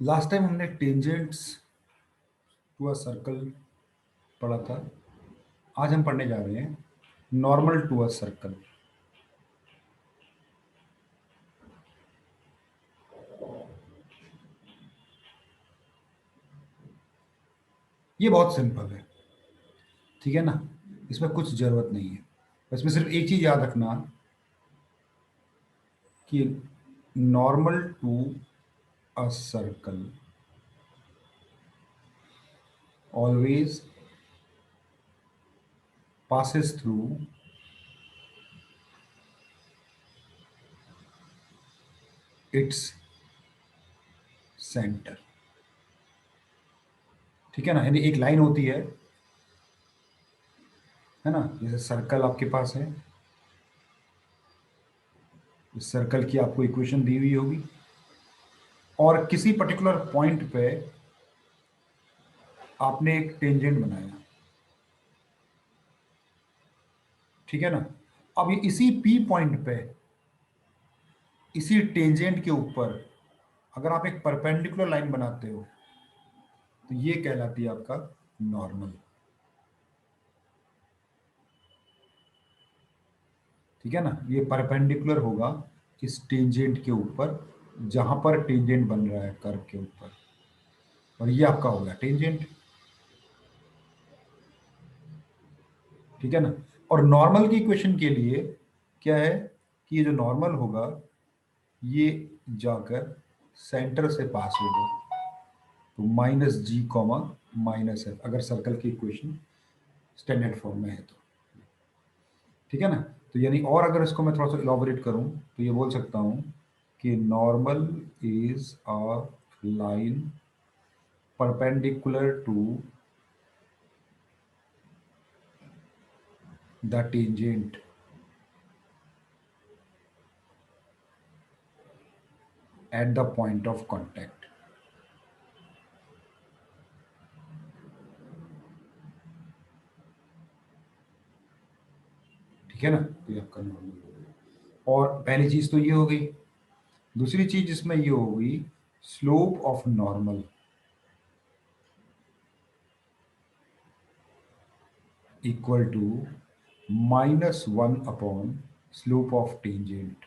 Last time हमने tangents to a circle पढ़ा था। आज हम पढ़ने जा रहे हैं नॉर्मल टू अ सर्कल। ये बहुत सिंपल है, ठीक है ना। इसमें कुछ जरूरत नहीं है। इसमें सिर्फ एक चीज याद रखना कि normal to a circle always passes through its center। ठीक है ना, यानी एक लाइन होती है ना। जैसे सर्कल आपके पास है, इस सर्कल की आपको इक्वेशन दी हुई होगी और किसी पर्टिकुलर पॉइंट पे आपने एक टेंजेंट बनाया, ठीक है ना। अब ये इसी पी पॉइंट पे, इसी टेंजेंट के ऊपर अगर आप एक परपेंडिकुलर लाइन बनाते हो तो ये कहलाती है आपका नॉर्मल। ठीक है ना, ये परपेंडिकुलर होगा इस टेंजेंट के ऊपर, जहां पर टेंजेंट बन रहा है कर्व के ऊपर, और ये आपका हो गया टेंजेंट। ठीक है ना। और नॉर्मल की इक्वेशन के लिए क्या है कि ये जो नॉर्मल होगा ये जाकर सेंटर से पास होगा, तो माइनस जी कॉमा माइनस एफ, अगर सर्कल की इक्वेशन स्टैंडर्ड फॉर्म में है तो। ठीक है ना। तो यानी और अगर इसको मैं थोड़ा सा इलाबोरेट करूं तो ये बोल सकता हूं कि normal is a line perpendicular to the tangent at the point of contact। ठीक है ना, तो ये आपका नॉर्मल हो गया। और पहली चीज तो ये हो गई। दूसरी चीज इसमें ये हो गई, slope of normal equal to -1 upon slope of tangent.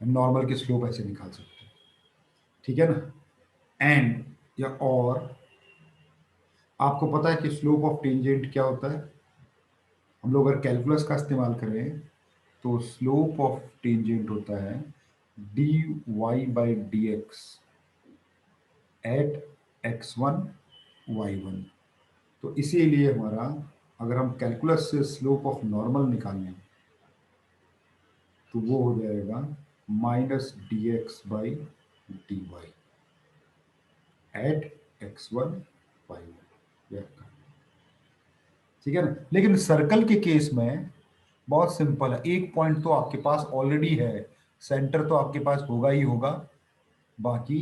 Normal की स्लोप ऐसे निकाल सकते हैं, ठीक है ना। एंड या और आपको पता है कि स्लोप ऑफ टेंजेंट क्या होता है। हम लोग अगर कैलकुलस का इस्तेमाल करें तो स्लोप ऑफ टेंजेंट होता है D Y by D X at x1 y1। तो इसीलिए हमारा, अगर हम कैलकुलस से स्लोप ऑफ नॉर्मल निकालें तो वो हो जाएगा -dx/dy एट x1 y1। ठीक है ना। लेकिन सर्कल के केस में बहुत सिंपल है, एक पॉइंट तो आपके पास ऑलरेडी है, सेंटर तो आपके पास होगा ही होगा। बाकी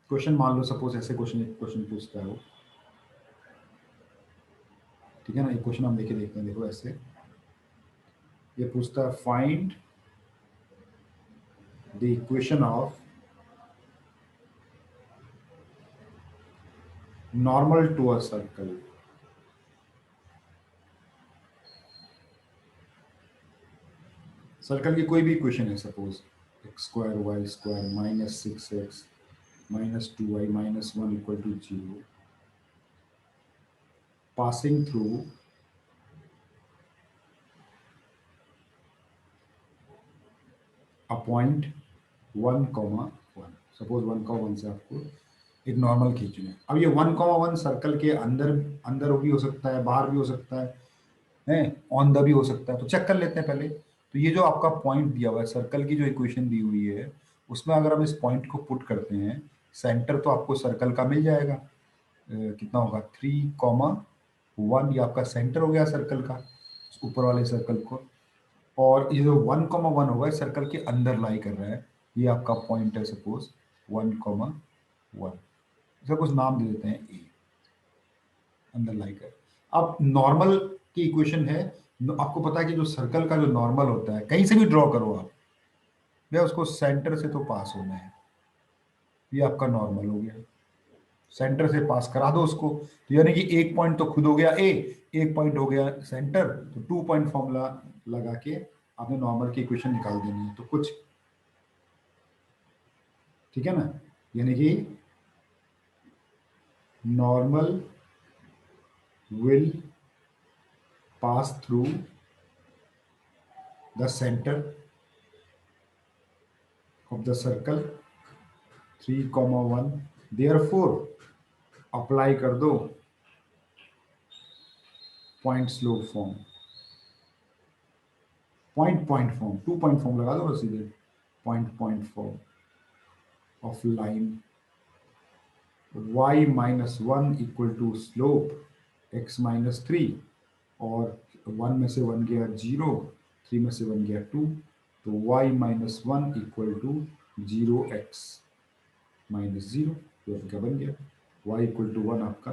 क्वेश्चन मान लो, सपोज ऐसे क्वेश्चन, एक क्वेश्चन पूछता है वो, ठीक है ना। एक क्वेश्चन हम लेके देखते हैं, देखो ऐसे ये पूछता है, find the equation of normal to a circle. Circle की कोई भी इक्वेशन है, suppose x² y² -6x -2y -1 equal to 0, passing through a point 1, 1। Suppose 1, 1 से आपको एक नॉर्मल खींचना है। अब ये 1, 1 सर्कल के अंदर अंदर भी हो सकता है, बाहर भी हो सकता है ऑन द भी हो सकता है। तो चेक कर लेते हैं पहले। तो ये जो आपका पॉइंट दिया हुआ है, सर्कल की जो इक्वेशन दी हुई है, उसमें अगर हम इस पॉइंट को पुट करते हैं, सेंटर तो आपको सर्कल का मिल जाएगा। कितना होगा, 3, 1, ये आपका सेंटर हो गया सर्कल का, ऊपर वाले सर्कल को। और ये जो 1, 1 होगा, इस सर्कल के अंदर लाई कर रहा है, ये आपका पॉइंट है, सपोज 1, 1। इसका कुछ नाम दे देते हैं ए, अंदर लाई कर। अब नॉर्मल की इक्वेशन है, आपको पता है कि जो सर्कल का जो नॉर्मल होता है, कहीं से भी ड्रॉ करो आप, भैया उसको सेंटर से तो पास होना है, ये आपका नॉर्मल हो गया, सेंटर से पास करा दो उसको, तो यानी कि एक पॉइंट तो खुद हो गया ए, एक पॉइंट हो गया सेंटर, तो 2 पॉइंट फॉर्मूला लगा के आपने नॉर्मल की इक्वेशन निकाल देनी है, तो कुछ, ठीक है ना, यानी कि normal will pass through the centre of the circle 3,1, therefore apply कर दो point slope form, point point form, 2 point form लगा दो ना सीधे, point point form of line y-1 equal to slope x-3, और 1 में से 1 गया 0, 3 में से 1 गया 2, तो y-1 इक्वल टू 0x-0, तो क्या बन गया, y इक्वल टू 1 आपका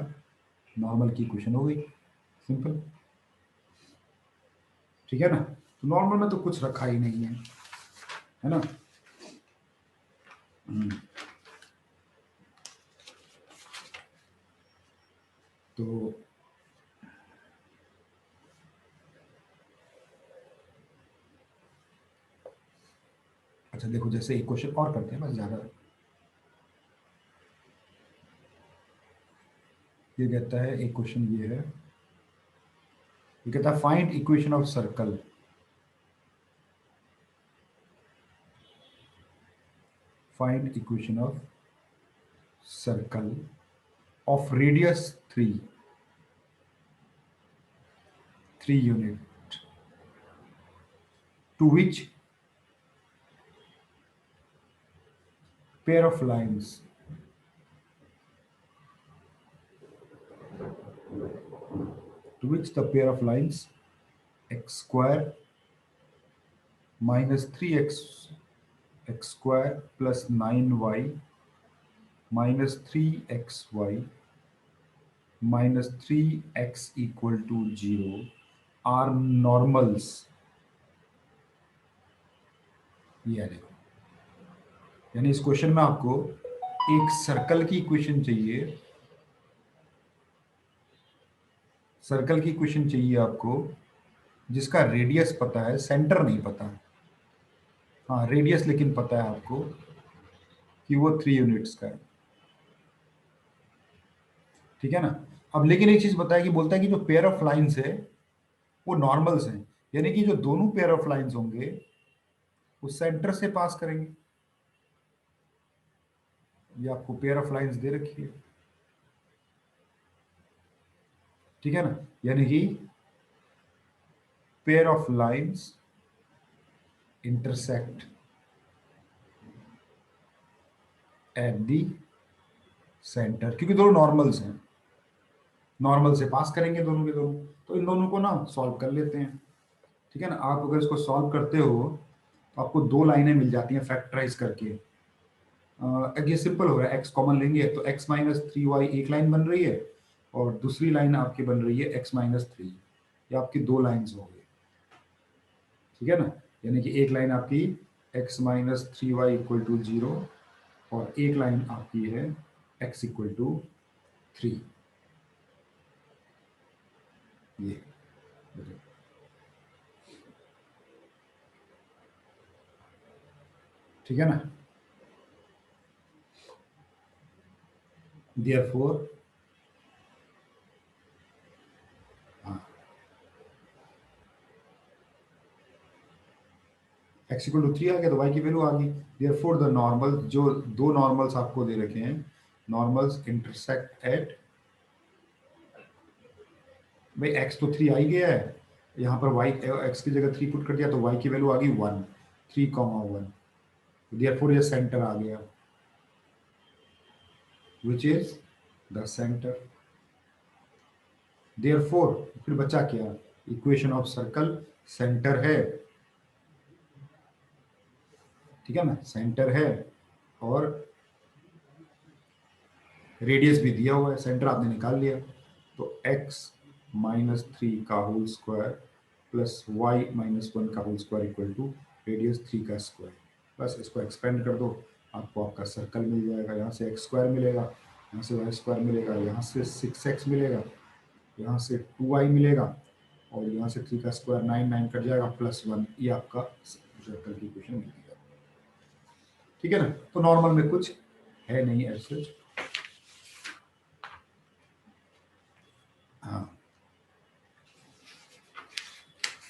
नॉर्मल की इक्वेशन हो गई, सिंपल, ठीक है ना। तो नॉर्मल में तो कुछ रखा ही नहीं है ना। तो अच्छा देखो, जैसे एक क्वेश्चन और करते हैं बस, ज्यादा, ये कहता है, एक क्वेश्चन ये है, ये कहता है find equation of circle, find equation of circle of radius 3 unit, to which pair of lines the pair of lines x square minus 3x x square plus 9y minus 3xy minus 3x equal to 0 are normals। ये है देखो, यानी इस question में आपको एक circle की equation चाहिए, सर्कल की इक्वेशन चाहिए आपको जिसका रेडियस पता है, सेंटर नहीं पता, हाँ रेडियस लेकिन पता है आपको कि वो 3 यूनिट्स का है, ठीक है ना। अब लेकिन एक चीज बताया कि बोलता है कि जो पेयर ऑफ लाइंस है वो नॉर्मल्स हैं, यानी कि जो दोनों पेयर ऑफ लाइंस होंगे वो सेंटर से पास करेंगे, ये आपको पेयर ऑफ लाइंस दे रखी है, ठीक है ना, यानी कि pair of lines intersect at the centre, क्योंकि दोनों नॉर्मल्स हैं, नॉर्मल से पास करेंगे दोनों के दोनों, तो इन दोनों को ना सॉल्व कर लेते हैं, ठीक है ना। आप अगर इसको सॉल्व करते हो तो आपको दो लाइनें मिल जाती हैं फैक्टराइज करके, ये सिंपल हो रहा है, एक्स कॉमन लेंगे तो x-3y एक लाइन बन रही है, और दूसरी लाइन आपकी बन रही है x-3, ये आपकी दो लाइंस हो गई, ठीक है ना, यानी कि एक लाइन आपकी x-3y इक्वल टू 0, और एक लाइन आपकी है x इक्वल टू 3, ये, ठीक है ना। देयरफॉर, हाँ, x इक्वल टू 3 आ गया तो y की वैल्यू आ गई, देयरफॉर द नॉर्मल, जो दो नॉर्मल्स आपको दे रखे हैं, नॉर्मल्स इंटरसेक्ट एट, भाई x तो 3 आ ही गया है, यहाँ पर y, x की जगह 3 पुट कर दिया तो y की वैल्यू आ गई 1, 3,1, देयरफॉर ये सेंटर आ गया, which is the centre, therefore फिर बचा क्या, इक्वेशन ऑफ सर्कल सेंटर है, ठीक है ना, सेंटर है, और रेडियस भी दिया हुआ है, सेंटर आपने निकाल लिया, तो x-3 का होल स्क्वायर प्लस y-1 का whole square equal to radius 3 का स्क्वायर, बस इसको एक्सपेंड कर दो, आपको आपका सर्कल मिल जाएगा। यहाँ से एक्स स्क्वायर मिलेगा, यहाँ से वाई स्क्वायर मिलेगा, यहाँ से 6x मिलेगा, यहाँ से 2y मिलेगा, और यहाँ से 3 का स्क्वायर 9, 9 कट जाएगा, +1, ये आपका सर्कल की इक्वेशन मिल गई। ठीक है ना। तो नॉर्मल में कुछ है नहीं ऐसे। हाँ,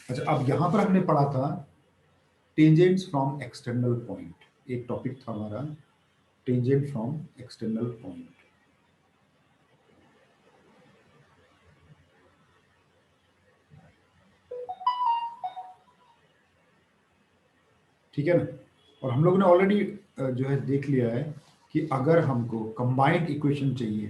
अच्छा, अब यहाँ पर हमने पढ़ा था टेंजेंट्स फ्रॉम एक्सटर्नल पॉइंट, एक टॉपिक था हमारा टेंजेंट फ्रॉम एक्सटर्नल पॉइंट। ठीक है ना। और हम लोग ने ऑलरेडी जो है देख लिया है कि अगर हमको कंबाइंड इक्वेशन चाहिए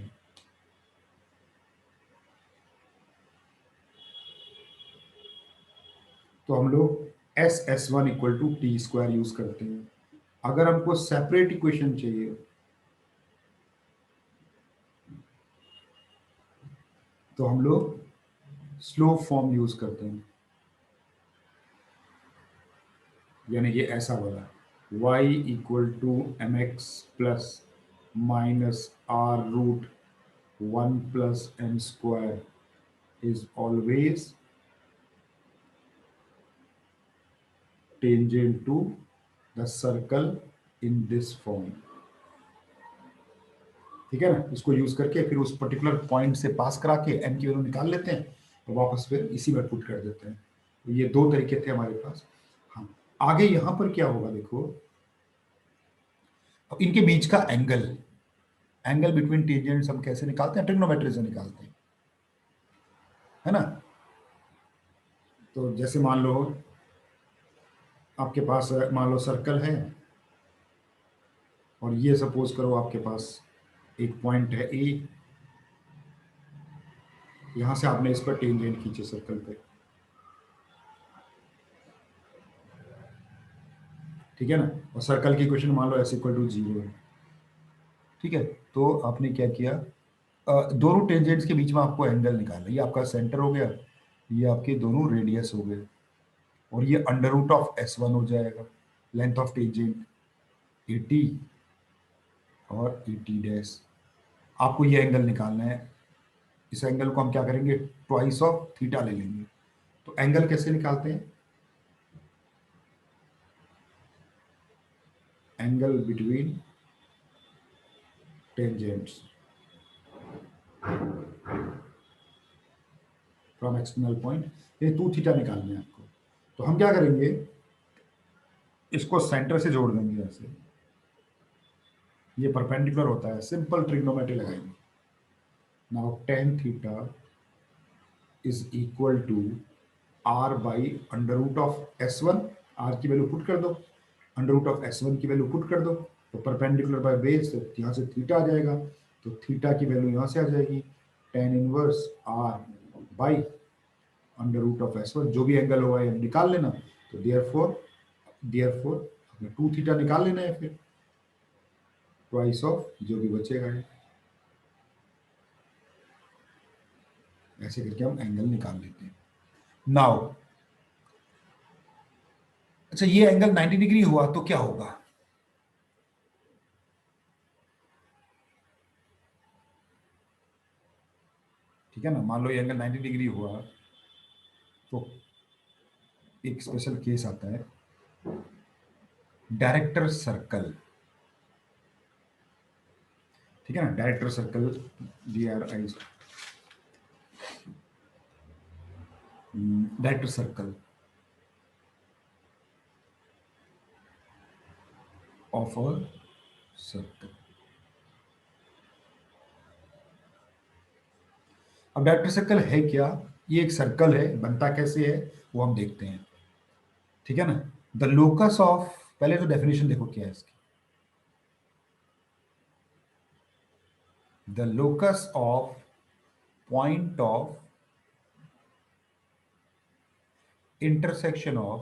तो हम लोग S(S1) = t² यूज करते हैं। अगर हमको सेपरेट इक्वेशन चाहिए तो हम लोग स्लोप फॉर्म यूज करते हैं, यानी कि ऐसा वाला y = mx plus minus r√1 + m² is always tangent to the circle in this form। ठीक है ना। इसको यूज करके फिर उस पर्टिकुलर पॉइंट से पास करा के एन की वैल्यू निकाल लेते हैं और वापस फिर इसी में पुट कर देते हैं। तो ये दो तरीके थे हमारे पास। हाँ, आगे यहां पर क्या होगा देखो, अब इनके बीच का एंगल, एंगल बिटवीन टेंजेंट्स हम कैसे निकालते हैं, ट्रिग्नोमेट्री से निकालते हैं, है ना। तो जैसे मान लो आपके पास, मान लो सर्कल है, और ये सपोज करो आपके पास एक पॉइंट है ए, यहां से आपने इस पर टेंजेंट खींचे सर्कल पे। ठीक है ना। और सर्कल की इक्वेशन मान लो S = 0 है। ठीक है। तो आपने क्या किया, दोनों टेंजेंट्स के बीच में आपको एंगल निकालना, ये आपका सेंटर हो गया, ये आपके दोनों रेडियस हो गए, और ये √(S1) हो जाएगा, लेंथ ऑफ टेंजेंट 80 और 80 आपको ये एंगल निकालना है। इस एंगल को हम क्या करेंगे, ट्वाइस ऑफ थीटा ले लेंगे। तो एंगल कैसे निकालते हैं, angle between tangents from external point, ये 2 थीटा निकालना है आपको। तो हम क्या करेंगे, इसको सेंटर से जोड़ देंगे ऐसे, ये परपेंडिकुलर होता है, सिंपल ट्रिग्नोमेट्री लगाएंगे। Now tan theta = r/√(S1), r की वैल्यू पुट कर दो, √(S1) की वैल्यू पुट कर दो, तो परपेंडिकुलर बाय बेस, तो यहाँ से थीटा आ जाएगा, तो थीटा की वैल्यू यहाँ से आ जाएगी, tan इनवर्स r/√(S1), जो भी एंगल होगा ये निकाल लेना। तो देयरफॉर हमें 2 थीटा निकाल लेना है, फिर ट्वाइस ऑफ जो भी बचेगा है, ऐसे करके हम एंगल निकाल लेते हैं। नाउ अच्छा, ये एंगल 90 डिग्री हुआ तो क्या होगा, ठीक है ना। मान लो ये एंगल 90 डिग्री हुआ तो एक स्पेशल केस आता है, डायरेक्टर सर्कल। ठीक है ना, director circle, DRI, director circle of a circle. अब डायरेक्टर सर्कल है क्या, ये एक सर्कल है, बनता कैसे है वो हम देखते हैं। ठीक है ना। द लोकस ऑफ, पहले तो डेफिनेशन देखो क्या है इसकी, the locus of point of intersection of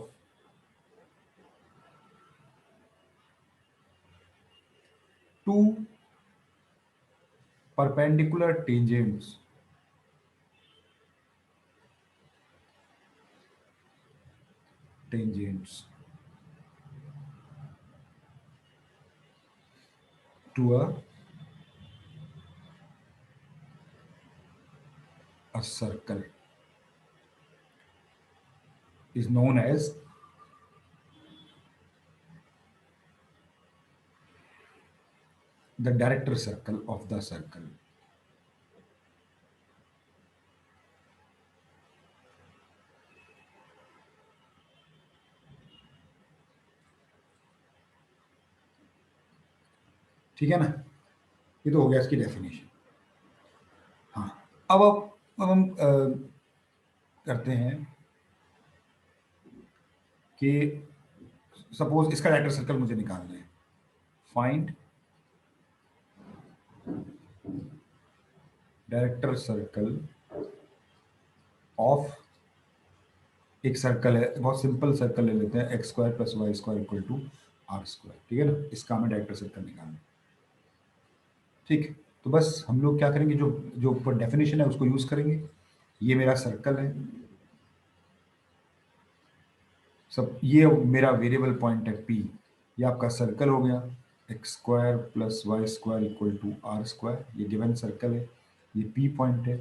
two perpendicular tangents to a circle is known as the director circle of the circle. ठीक है ना, ये तो हो गया इसकी डेफिनेशन। हाँ, अब हम करते हैं कि सपोज इसका डायरेक्टर सर्कल मुझे निकालना है। फाइंड डायरेक्टर सर्कल ऑफ, एक सर्कल है, बहुत सिंपल सर्कल ले लेते हैं, x square plus Y square equal to are square. ठीक है ना, इसका हमें डायरेक्टर सर्कल निकालना है। ठीक, तो बस हम लोग क्या करेंगे, जो जो ऊपर डेफिनेशन है उसको यूज करेंगे। ये मेरा सर्कल है, सब ये मेरा वेरिएबल पॉइंट है पी, ये आपका सर्कल हो गया, X square plus Y square equal to are square, ये गिवन सर्कल है, ये पी पॉइंट है।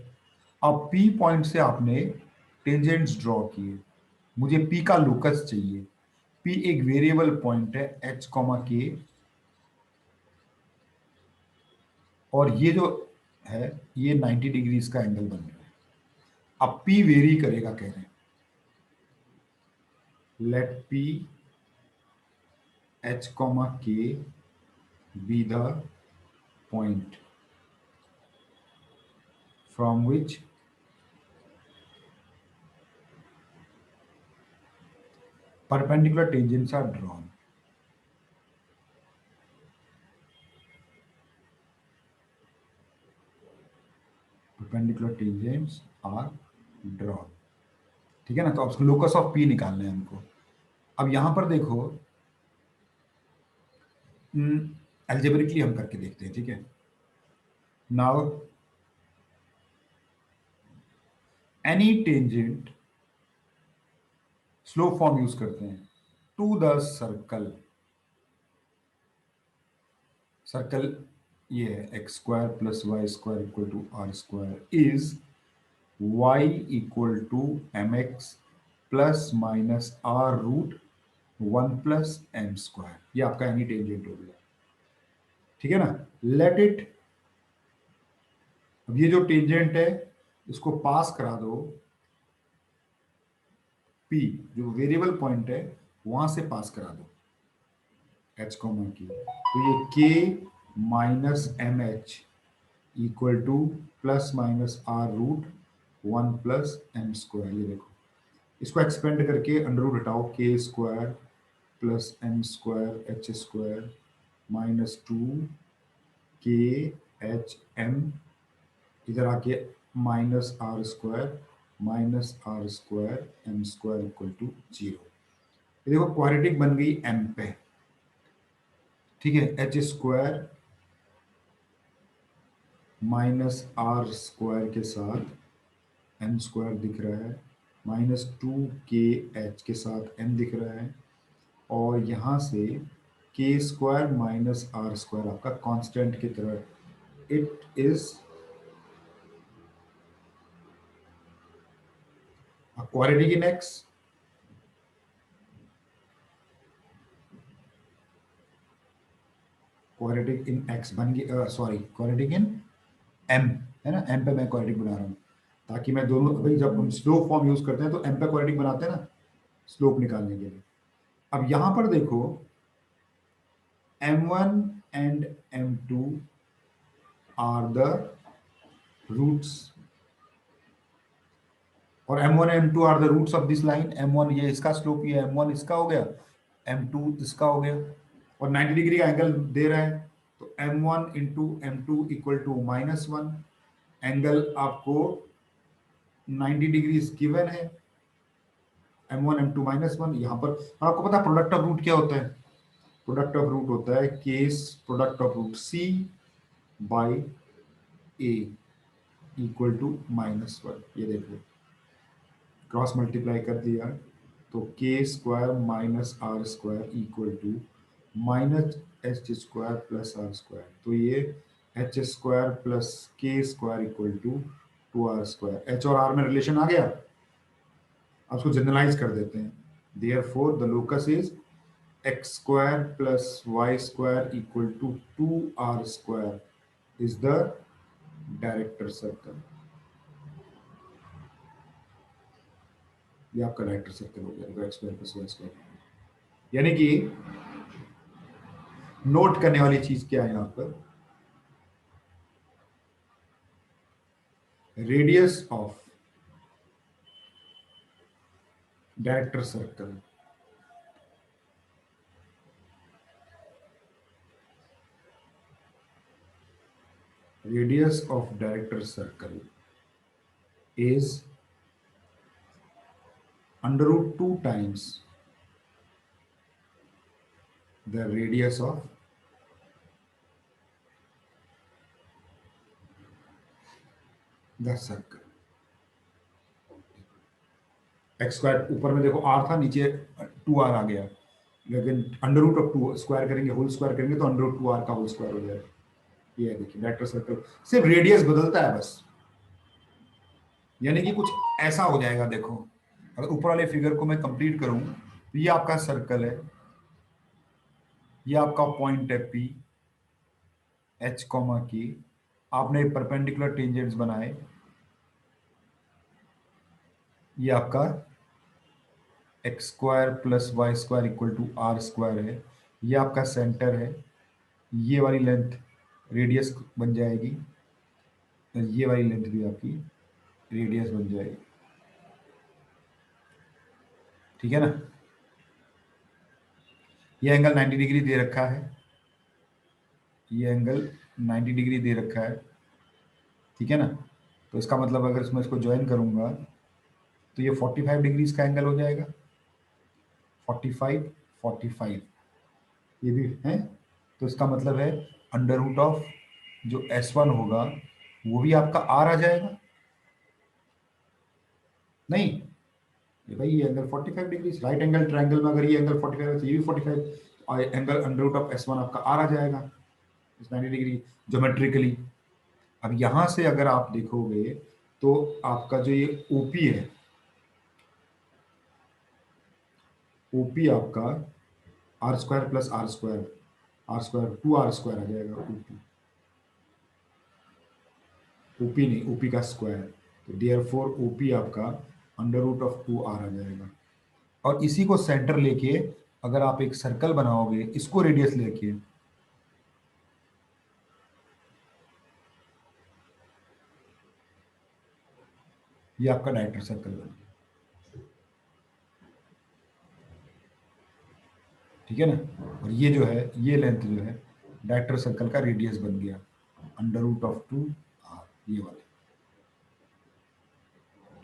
अब पी पॉइंट से आपने टेंजेंट्स ड्रॉ किए, मुझे पी का लोकस चाहिए। पी एक वेरिएबल पॉइंट है एच कॉमा के, और ये जो है ये 90 डिग्रीज का एंगल बन रहा है। अब पी वेरी करेगा कह रहे हैं, लेट पी एच कॉमा के be the point from which perpendicular tangents are drawn. Perpendicular tangents are drawn. ठीक है ना, तो अब लोकस ऑफ पी निकालना है हमको। अब यहां पर देखो, एल्जेब्रिकली हम करके देखते हैं। ठीक है, now any tangent, slope form use करते हैं, टू द सर्कल, सर्कल ये है x square plus Y square equal to are square is Y equal to M X plus minus R root 1 + m², ये आपका एनी टेंजेंट हो गया। ठीक है ना, लेट इट, अब ये जो टेंजेंट है इसको पास करा दो P, जो वेरिएबल पॉइंट है वहां से पास करा दो h कॉमा की, तो ये k minus M H equal to plus minus R root 1 + m²। ये देखो, इसको एक्सपेंड करके अंडर रूट हटाओ, K square plus M square H square minus 2 KHM, इधर आके minus are square m² equal to 0। ये देखो क्वाड्रेटिक बन गई m पे। ठीक है, H square minus are square के साथ m² दिख रहा है, -2KH के साथ m दिख रहा है, और यहां से k² माइनस आर स्क्वायर आपका कांस्टेंट की तरह, it is quadratic in x, quadratic in x बन गई, सॉरी क्वाड्रेटिक इन m, है ना, m पे मैं क्वाड्रेटिक बना रहा हूँ ताकि मैं दोनों, भाई जब हम स्लोप फॉर्म यूज करते हैं तो m पे क्वाड्रेटिक बनाते हैं ना स्लोप निकालने के लिए। अब यहां पर देखो m1 and m2 are the roots, और m1 m2 are the roots of this line. m1 ये इसका स्लोप, ये m1 इसका हो गया, m2 इसका हो गया, और 90 डिग्री का एंगल दे रहा है, तो m1 into m2 equal to -1, angle आपको 90 डिग्री गिवन है, m1 m2 -1 यहाँ पर। आपको पता है प्रोडक्ट ऑफ रूट क्या होता है? प्रोडक्ट ऑफ रूट होता है case product of root c by a equal to -1। ये देखो क्रॉस मल्टीप्लाई कर दिया तो k² minus are square equal to minus H square plus are square, तो ये एच स्क्वायर प्लस के square equal to 2r square. H और R में रिलेशन आ गया। अब उसको जनरलाइज कर देते हैं। Therefore the locus is X square plus Y square equal to 2r square is the director circle. ये आपका डायरेक्टर सर्कल हो गया, X square plus Y square. यानी कि नोट करने वाली चीज क्या है यहां पर, radius of director circle radius of director circle is under root 2 times the radius of the circle। X square ऊपर में देखो आर था, नीचे 2r आ गया, लेकिन अंडर रूट ऑफ 2 स्क्वायर करेंगे, होल स्क्वायर करेंगे तो अंडर रूट 2r का होल स्क्वायर हो जाएगा। ये है, देखिए डायरेक्टर सर्कल सिर्फ रेडियस बदलता है बस। यानी कि कुछ ऐसा हो जाएगा। देखो अगर ऊपर वाले फिगर को मैं कंप्लीट करूं तो ये आपका सर्कल है, ये आपका पॉइंट है पी, एच कॉमा की, आपने परपेंडिकुलर टेंजेंट्स बनाए, ये आपका X square plus Y square equal to are square है, ये आपका सेंटर है, ये वाली लेंथ रेडियस बन जाएगी, ये वाली लेंथ भी आपकी रेडियस बन जाएगी। ठीक है ना। ये एंगल 90 डिग्री दे रखा है, ये एंगल 90 डिग्री दे रखा है। ठीक है ना। तो इसका मतलब अगर इसमें इसको ज्वाइन करूंगा तो ये 45 डिग्रीज का एंगल हो जाएगा, 45 45 ये भी है। तो इसका मतलब है अंडर रूट ऑफ जो S1 होगा वो भी आपका R आ जाएगा। नहीं, ये भाई ये angle 45 degree, right angle triangle में अगर ये एंगल 45 है तो ये भी 45, और angle under root of S1 आपका R आ जाएगा इस 90 डिग्री ज्योमेट्रिकली। अब यहां से अगर आप देखोगे तो आपका जो ये ओपी है, ओपी आपका r square plus are square, r square 2r square आ जाएगा ओपी। ओपी नहीं, ओपी का स्क्वायर, तो डियर फोर ओपी आपका अंडर रूट ऑफ 2r आ जाएगा। और इसी को सेंटर लेके अगर आप एक सर्कल बनाओगे इसको रेडियस लेके, ये आपका डायरेक्टर सर्कल बन गया। ठीक है ना। और ये जो है, ये लेंथ जो है डायरेक्टर सर्कल का रेडियस बन गया अंडर रूट ऑफ 2r, ये वाले।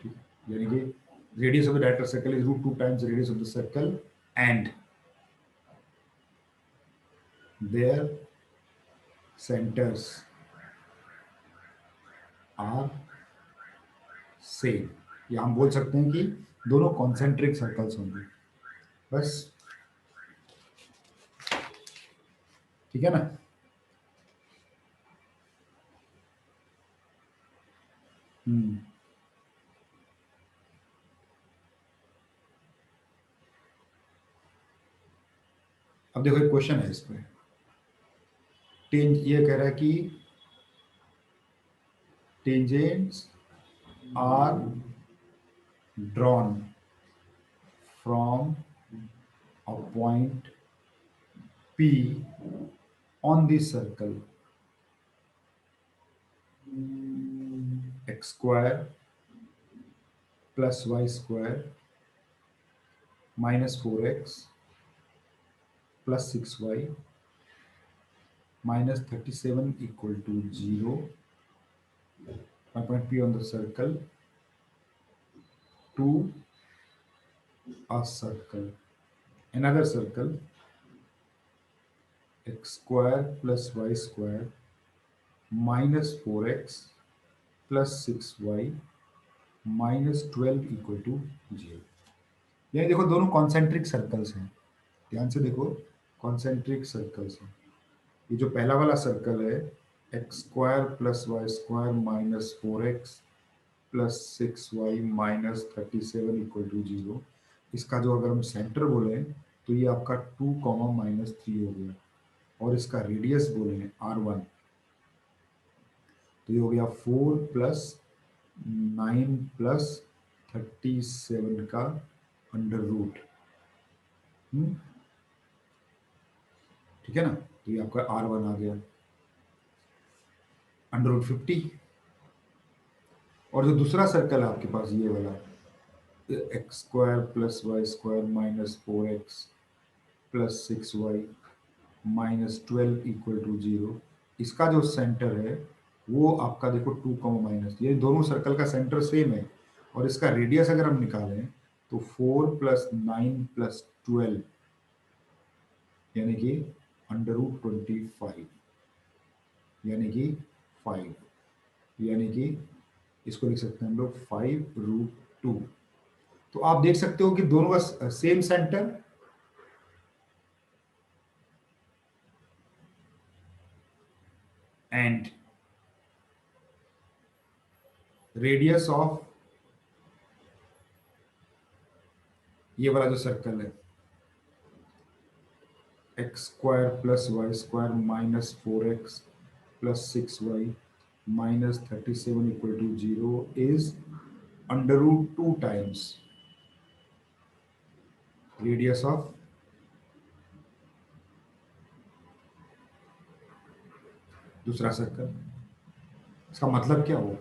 ठीक है, यानी कि radius of the director circle is root 2 times radius of the circle and their centres are same. या हम बोल सकते हैं कि दोनों कॉन्सेंट्रिक सर्कल्स होंगे बस। ठीक है ना। हम्म। अब देखो एक क्वेश्चन है इस पे, ये कह रहा है कि tangents are drawn from a point P on the circle x square plus y square minus 4x plus 6y minus 37 equal to 0. One point P on the circle to a circle, another circle x square plus y square minus 4x plus 6y minus 12 equal to 0। यानी देखो दोनों concentric circles हैं, ध्यान से देखो concentric circles हैं। ये जो पहला वाला सर्कल है, x square plus Y square minus 4x plus 6y minus 37 equal to 0, इसका जो अगर हम सेंटर बोले तो ये आपका 2 कॉमा माइनस 3 हो गया, और इसका रेडियस बोले R1, तो ये हो गया 4 प्लस 9 प्लस 37 का अंडर रूट। ठीक है ना, तो ये आपका R1 आ गया अंडर रूट 50। और जो दूसरा सर्कल है आपके पास ये वाला, X square plus Y square minus 4x plus 6y minus 12 equal to 0, इसका जो सेंटर है वो आपका देखो 2 कॉमा माइनस, ये दोनों सर्कल का सेंटर सेम है, और इसका रेडियस अगर हम निकालें तो 4 प्लस 9 प्लस 12 यानी कि अंडर रूट 25, यानी कि 5, यानी कि इसको लिख सकते हैं हम लोग 5√2। तो आप देख सकते हो कि दोनों का same centre, and radius of ये वाला जो सर्कल है, x square plus Y square minus 4x plus 6y minus 37 equal to 0 is under root 2 times radius of दूसरा सर्कल। इसका मतलब क्या हो,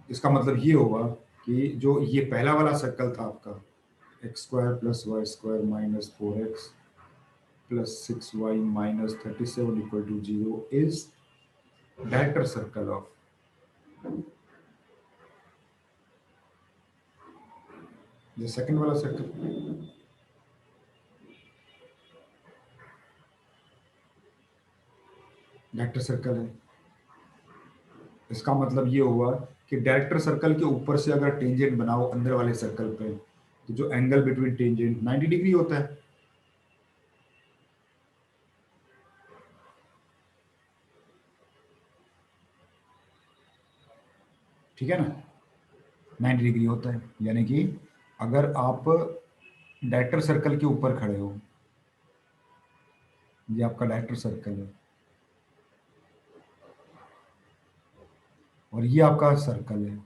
इसका मतलब ये होगा कि जो ये पहला वाला सर्कल था आपका, X square plus Y square minus 4x plus 6y minus 37 equal to 0 is director circle of ये सेकंड वाला सर्कल। डायरेक्टर सर्कल है, इसका मतलब ये हुआ कि डायरेक्टर सर्कल के ऊपर से अगर टेंजेंट बनाओ अंदर वाले सर्कल पे, तो जो एंगल बिटवीन टेंजेंट 90 डिग्री होता है। ठीक है ना, 90 डिग्री होता है, यानी कि अगर आप डायरेक्टर सर्कल के ऊपर खड़े हो, ये आपका डायरेक्टर सर्कल है और ये आपका सर्कल है,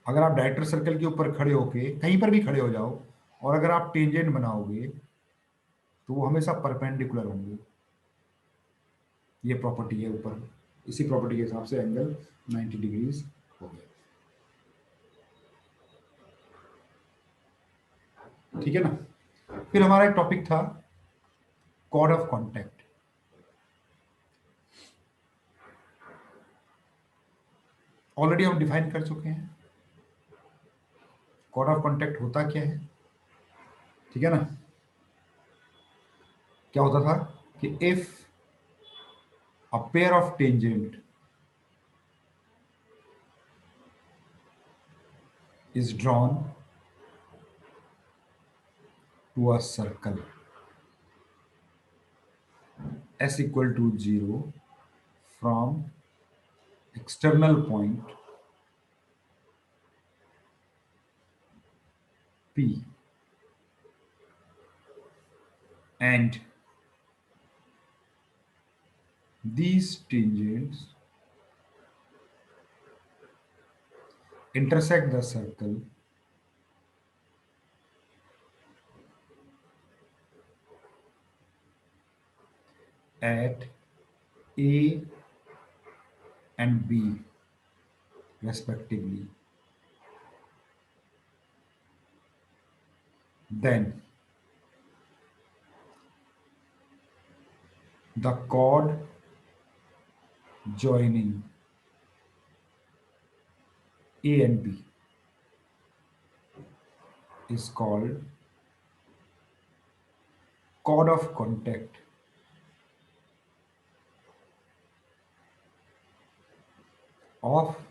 अगर आप डायरेक्टर सर्कल के ऊपर खड़े होके कहीं पर भी खड़े हो जाओ और अगर आप टेंजेंट बनाओगे तो वो हमेशा परपेंडिकुलर होंगे। ये प्रॉपर्टी है ऊपर, इसी प्रॉपर्टी के हिसाब से एंगल 90 डिग्रीज हो गया। ठीक है ना, फिर हमारा एक टॉपिक था कॉर्ड ऑफ कॉन्टैक्ट। ऑलरेडी हम डिफाइन कर चुके हैं कॉर्ड ऑफ कॉन्टैक्ट होता क्या है। ठीक है ना, क्या होता था कि if a pair of tangent is drawn to a circle s equal to 0 from external point P, and these tangents intersect the circle at A and B respectively, then the chord joining A and B is called chord of contact, of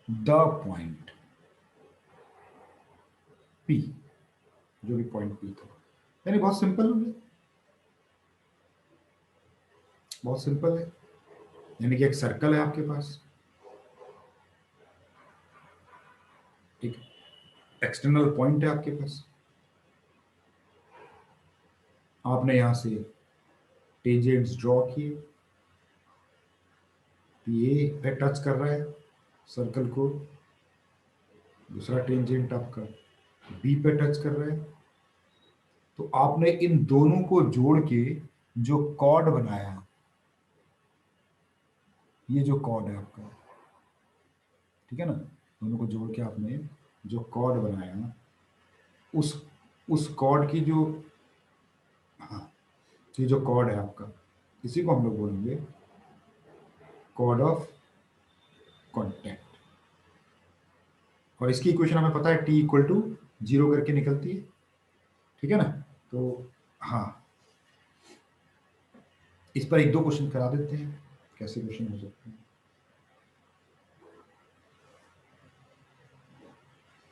the point P, जो भी point P था। यानी बहुत simple है, बहुत simple है। यानी कि एक सर्कल है आपके पास, एक एक्सटर्नल पॉइंट है आपके पास, आपने यहां से टेंजेंट्स ड्रॉ किए, ये पे टच कर रहा है सर्कल को, दूसरा टेंजेंट आपका बी पे टच कर रहा है, तो आपने इन दोनों को जोड़ के जो कॉर्ड बनाया, ये जो कॉर्ड है आपका, ठीक है ना, दोनों को जोड़ के आपने जो कॉर्ड बनाया, उस उस कॉर्ड की जो, हाँ, ये जो कॉर्ड है आपका, इसी को हम लोग बोलेंगे कॉर्ड ऑफ कॉन्टैक्ट। और इसकी इक्वेशन हमें पता है, टी इक्वल टू जीरो करके निकलती है, ठीक है ना। तो हाँ, इस पर एक दो क्वेश्चन करा देते हैं, कैसे क्वेश्चन हो सकते हैं।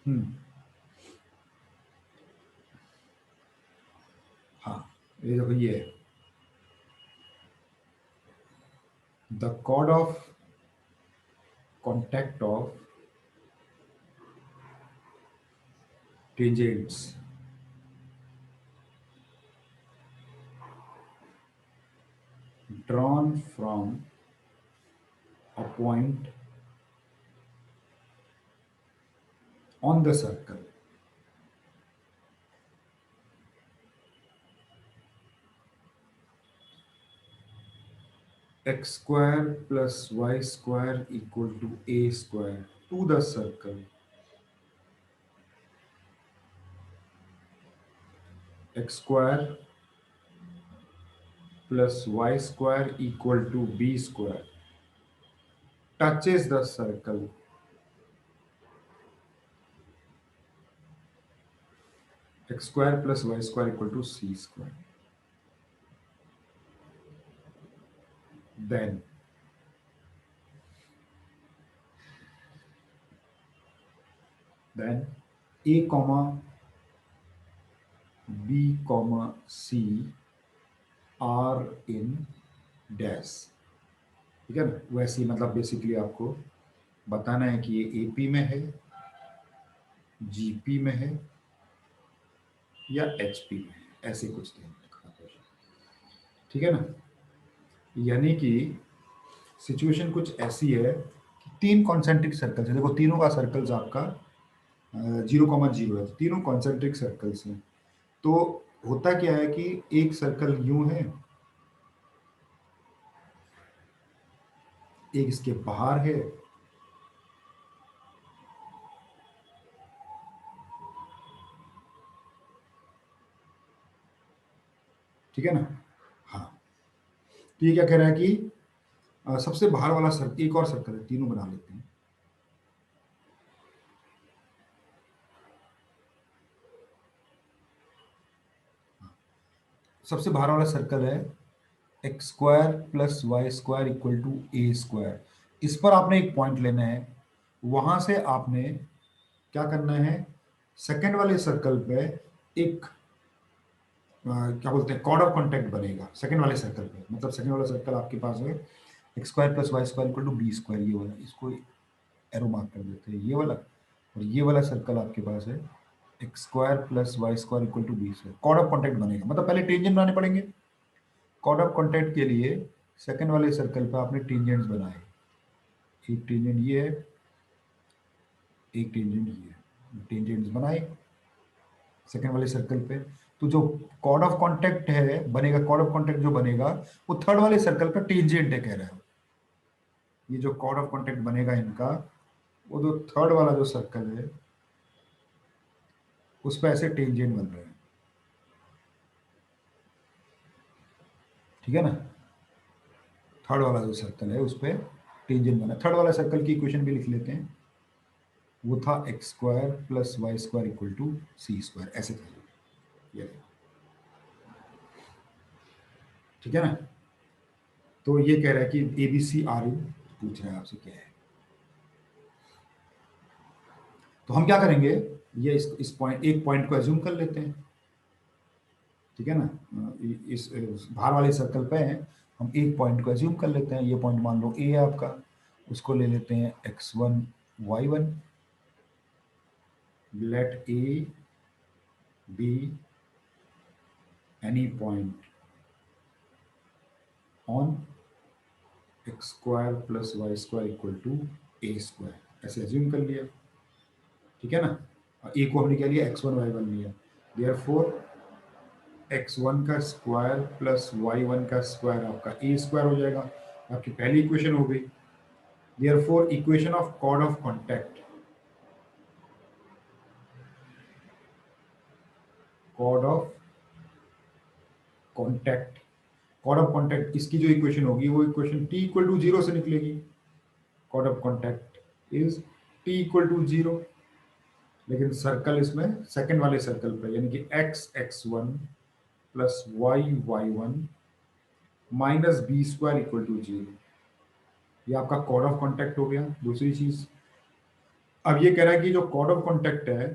हम्म, हाँ, ये देखो, ये है the chord of contact of tangents drawn from a point on the circle x square plus y square equal to a square to the circle x square plus y square equal to b square touches the circle x square plus y square equal to c square. Then a comma b comma c are in dash, ठीक है ना। वैसे ही मतलब basically आपको बताना है कि ये एपी में है, जीपी में है, या एचपी में है, ऐसे कुछ थे, ठीक है ना। यानी कि सिचुएशन कुछ ऐसी है कि तीन कॉन्सेंट्रिक सर्कल्स है, देखो तीनों का सर्कल्स आपका 0,0 है, तो तीनों कॉन्सेंट्रिक सर्कल्स हैं। तो होता क्या है कि एक सर्कल यूं है, एक इसके बाहर है, ठीक है ना। हाँ, तो ये क्या कह रहा है कि सबसे बाहर वाला सर्कल, एक और सर्कल है, तीनों बना लेते हैं। सबसे बाहर वाला सर्कल है x square plus Y square equal to a square. इस पर आपने एक पॉइंट लेना है, वहां से आपने क्या करना है, सेकंड वाले सर्कल पे एक क्या बोलते हैं, कॉर्ड ऑफ कॉन्टैक्ट बनेगा सेकंड वाले सर्कल पे। मतलब सेकंड वाला सर्कल आपके पास है x square plus Y square equal to b square, ये वाला, इसको एरो मार्क कर देते हैं, ये वाला। और ये वाला सर्कल आपके पास है x square plus Y square equal to b square, chord of contact बनेगा। मतलब पहले टेंजेंट बनाने पड़ेंगे। कॉर्ड ऑफ कॉन्टैक्ट के लिए सेकंड वाले सर्कल पे आपने टेंजेंट्स बनाए, एक टेंजेंट ये है, एक टेंजेंट ये है, टेंजेंट्स बनाए सेकंड वाले सर्कल पे। तो जो कॉर्ड ऑफ कॉन्टैक्ट है बनेगा, कॉर्ड ऑफ कॉन्टैक्ट जो बनेगा वो थर्ड वाले सर्कल पे टेंजेंट है, कह रहा है। ये जो कॉर्ड ऑफ कॉन्टैक्ट बनेगा इनका, वो जो थर्ड वाला जो सर्कल है उस पर ऐसे टेंजेंट बन रहे हैं, ठीक है ना। थर्ड वाला जो सर्कल है उस पर टेंजेंट बना। थर्ड वाला सर्कल की इक्वेशन भी लिख लेते हैं, वो था x square plus Y square equal to c square, ऐसे था ये, ठीक है ना। तो ये कह रहा है कि ए बी सी आर इन, पूछ रहा है आपसे क्या है। तो हम क्या करेंगे, ये इस पॉइंट, एक पॉइंट को एज्यूम कर लेते हैं, ठीक है ना। इस बाहर वाले सर्कल पे हम एक पॉइंट को एज्यूम कर लेते हैं। ये पॉइंट मान लो ए है आपका, उसको ले लेते हैं x1 y1। Let A be any point on x square plus Y square equal to a square, ऐसे एज्यूम कर लिया, ठीक है ना। ए को हमने क्या लिया, x1 y1 लिया, देयरफॉर x1 का स्क्वायर प्लस y1 का स्क्वायर आपका ए स्क्वायर हो जाएगा, आपकी पहली इक्वेशन हो गई। Therefore equation of chord of contact, chord of contact, chord of contact, इसकी जो इक्वेशन होगी वो equation t equal to zero से निकलेगी। Chord of contact is t equal to zero, लेकिन सर्कल इसमें सेकंड वाले सर्कल पे, यानी कि x x1 plus y y1 minus b square equal to zero, ये आपका कॉर्ड ऑफ कॉन्टैक्ट हो गया। दूसरी चीज, अब ये कह रहा है कि जो कॉर्ड ऑफ कॉन्टैक्ट है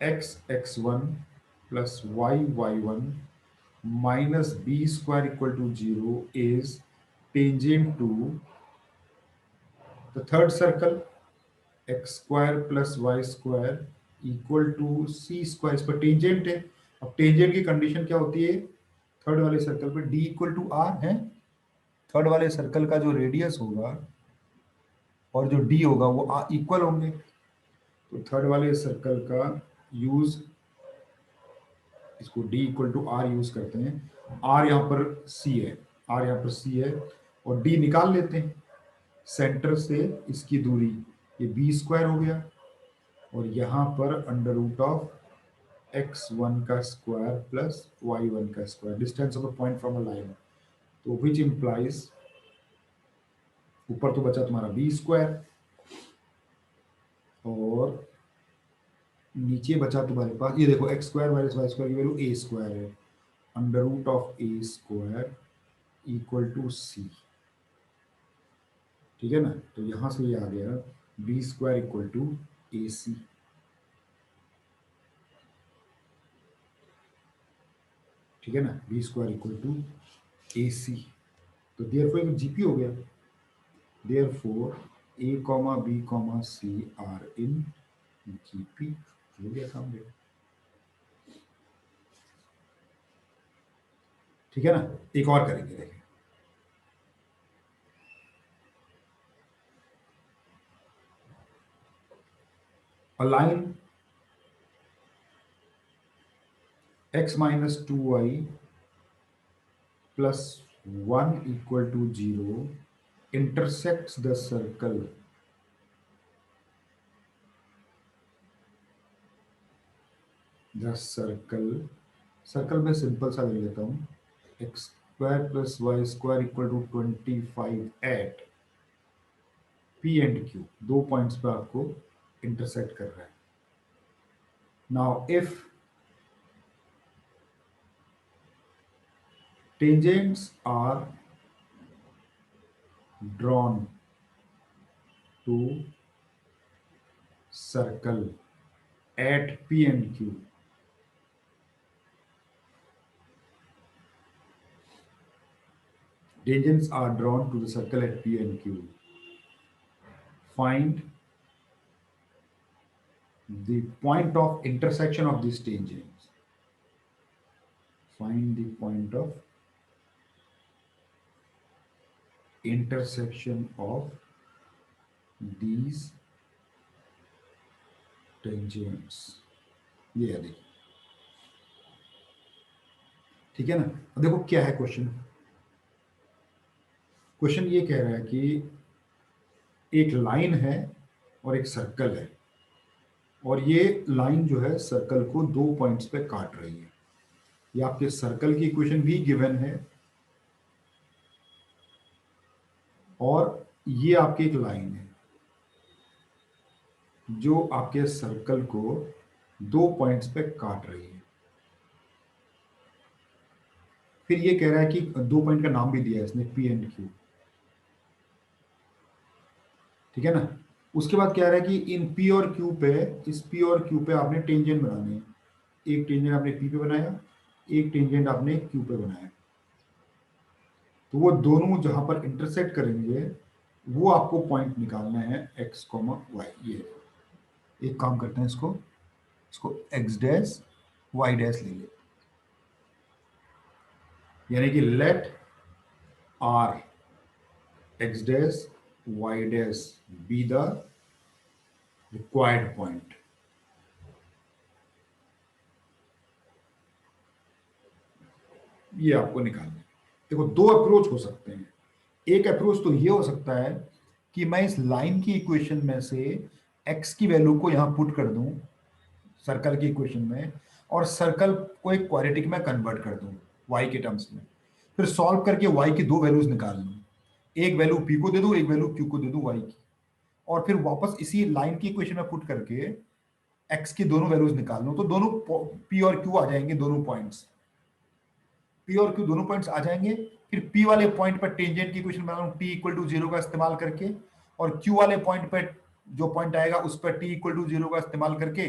x x1 plus y y1 minus b square equal to 0 is tangent to the third circle, x square plus y square equal to c square, इस पर टेंजेंट है। अब टेंजेंट की कंडीशन क्या होती है, third वाले सर्कल पे d इक्वल टू r है, थर्ड वाले सर्कल का जो रेडियस होगा और जो d होगा वो इक्वल होंगे। तो थर्ड वाले सर्कल का यूज, इसको d equal to r use करते हैं, r यहाँ पर c है, r यहाँ पर c है, और d निकाल लेते हैं, सेंटर से इसकी दूरी, ये बी स्क्वायर हो गया, और यहाँ पर अंडर रूट ऑफ x1 का स्क्वायर प्लस y1 का square, distance of a point from a line, तो विच इंप्लाइज, ऊपर तो बचा तुम्हारा बी स्क्वायर और नीचे बचा तुम्हारे पास, ये देखो x square minus y square की वैल्यू ए स्क्वायर है, under root of a square equal to c, ठीक है ना। तो यहां से ये आ गया b square equal to a c, ठीक है ना, b square equal to a c. तो देयरफॉर जीपी हो गया, therefore a comma b comma c are in GP, हो गया काम गया, ठीक है ना। एक और करेंगे, देखें, a line x minus 2y plus 1 equal to 0 intersects the circle, circle में सिंपल सा ले लेता हूँ, x square plus Y square equal to 25 at P and Q, दो पॉइंट्स पे आपको इंटरसेक्ट कर रहा है। Now if tangents are drawn to circle at P and Q, tangents are drawn to the circle at P and Q, find the point of intersection of these tangents, find the point of intersection of these tangents, ये है, देखिए, ठीक है ना। अब देखो क्या है क्वेश्चन, क्वेश्चन ये कह रहा है कि एक लाइन है और एक सर्कल है, और ये लाइन जो है सर्कल को दो पॉइंट्स पे काट रही है। ये आपके सर्कल की इक्वेशन भी गिवन है, और ये आपकी एक लाइन है जो आपके सर्कल को दो पॉइंट्स पे काट रही है। फिर ये कह रहा है कि दो पॉइंट का नाम भी दिया है इसने, पी एंड क्यू, ठीक है ना। उसके बाद क्या रहा है कि इन पी और क्यू पे, इस पी और क्यू पे आपने टेंजेंट बनाने हैं। एक टेंजेंट आपने पी पे बनाया, एक टेंजेंट आपने क्यू पे बनाया, तो वो दोनों जहां पर इंटरसेक्ट करेंगे वो आपको पॉइंट निकालना है एक्स कॉमा वाई। ये एक काम करते हैं, इसको इसको एक्स डैश वाई डैश ले ले, यानी कि let R x dash y dash be the required point. ये आपको निकालना है। देखो दो अप्रोच हो सकते हैं। एक अप्रोच तो ये हो सकता है कि मैं इस लाइन की इक्वेशन में से एक्स की वैल्यू को यहां पुट कर दूं सर्कल की इक्वेशन में, और सर्कल को एक क्वाड्रेटिक में कन्वर्ट कर दूं वाई के टर्म्स में, फिर सॉल्व करके वाई की दो वैल्यूज निकाल लूं, एक वैल्यू पी को दे दूं, एक वैल्यू क्यू को दे दूं वाई की, और फिर वापस इसी लाइन की इक्वेशन में पुट करके एक्स की दोनों वैल्यूज निकाल लूं, तो दोनों पी और क्यू आ जाएंगे, दोनों पॉइंट्स पी और क्यू दोनों पॉइंट्स आ जाएंगे। फिर पी वाले पॉइंट पर टेंजेंट की इक्वेशन बना लूं टी इक्वल टू जीरो का इस्तेमाल करके, और क्यू वाले पॉइंट पर जो पॉइंट आएगा उस पर टी इक्वल टू जीरो का इस्तेमाल करके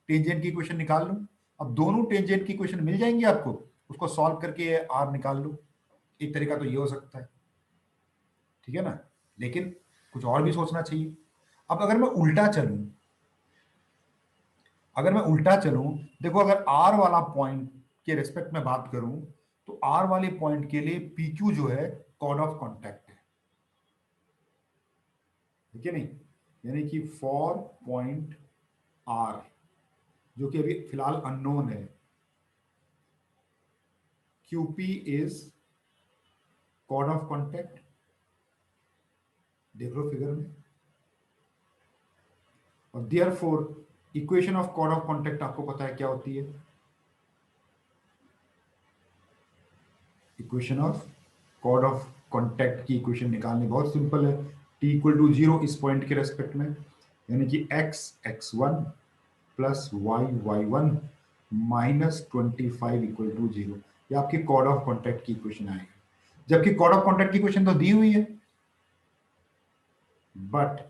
टेंजेंट की इक्वेशन निकाल लूं। अब दोनों टेंजेंट की इक्वेशन मिल जाएंगी आपको, उसको सॉल्व करके आर निकाल लो। एक तरीका तो ये हो सकता है, ठीक है ना, लेकिन कुछ और भी सोचना चाहिए। अब अगर मैं उल्टा चलूं, अगर मैं उल्टा चलूं, देखो अगर आर वाला पॉइंट के रिस्पेक्ट में बात करूं, तो आर वाले पॉइंट के लिए पी क्यू जो है कॉर्ड ऑफ कॉन्टैक्ट है, ठीक है नहीं, यानी कि फॉर पॉइंट आर जो कि अभी फिलहाल अननोन है, QP is chord of contact, देख लो फिगर में, और therefore equation of chord of contact आपको पता है क्या होती है। Equation of chord of contact की इक्वेशन निकालनी बहुत सिंपल है, टी इक्वल टू जीरो इस पॉइंट के रेस्पेक्ट में, यानी कि x x one plus y y one minus 25 equal to zero, ये आपकी कॉर्ड ऑफ कॉन्टैक्ट की इक्वेशन आएगी। जबकि कॉर्ड ऑफ कॉन्टैक्ट की इक्वेशन तो दी हुई है, but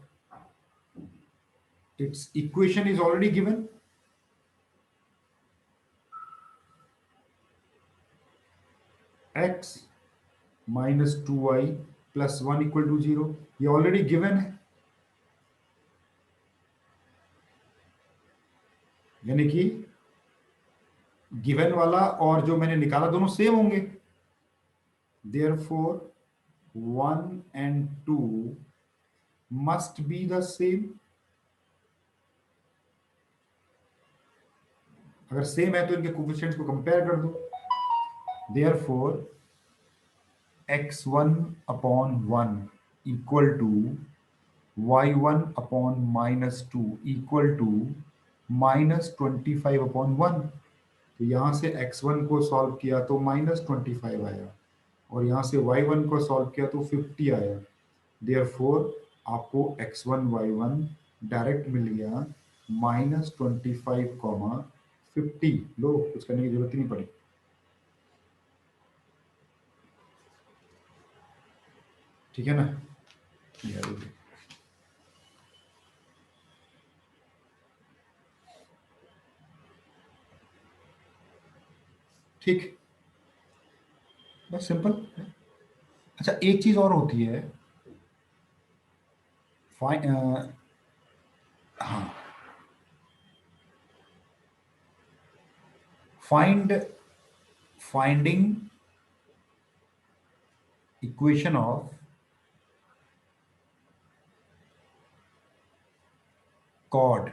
it's equation is already given. X minus two y plus one equal to zero, ये ऑलरेडी गिवन है, यानी कि गिवन वाला और जो मैंने निकाला दोनों सेम होंगे, therefore one and two must be the same. अगर सेम है तो इनके कोफिशिएंट्स को कंपेयर कर दो, therefore x1 upon one equal to y1 upon minus two equal to minus 25 upon one. तो यहां से x1 को सॉल्व किया तो माइनस 25 आया, और यहां से y1 को सॉल्व किया तो 50 आया। देयरफॉर आपको x1 y1 डायरेक्ट मिल गया माइनस 25 कॉमा 50। लो कुछ करने की जरूरत ही नहीं पड़ी। ठीक है ना, ठीक, बस सिंपल। अच्छा एक चीज और होती है, हाँ, finding equation of chord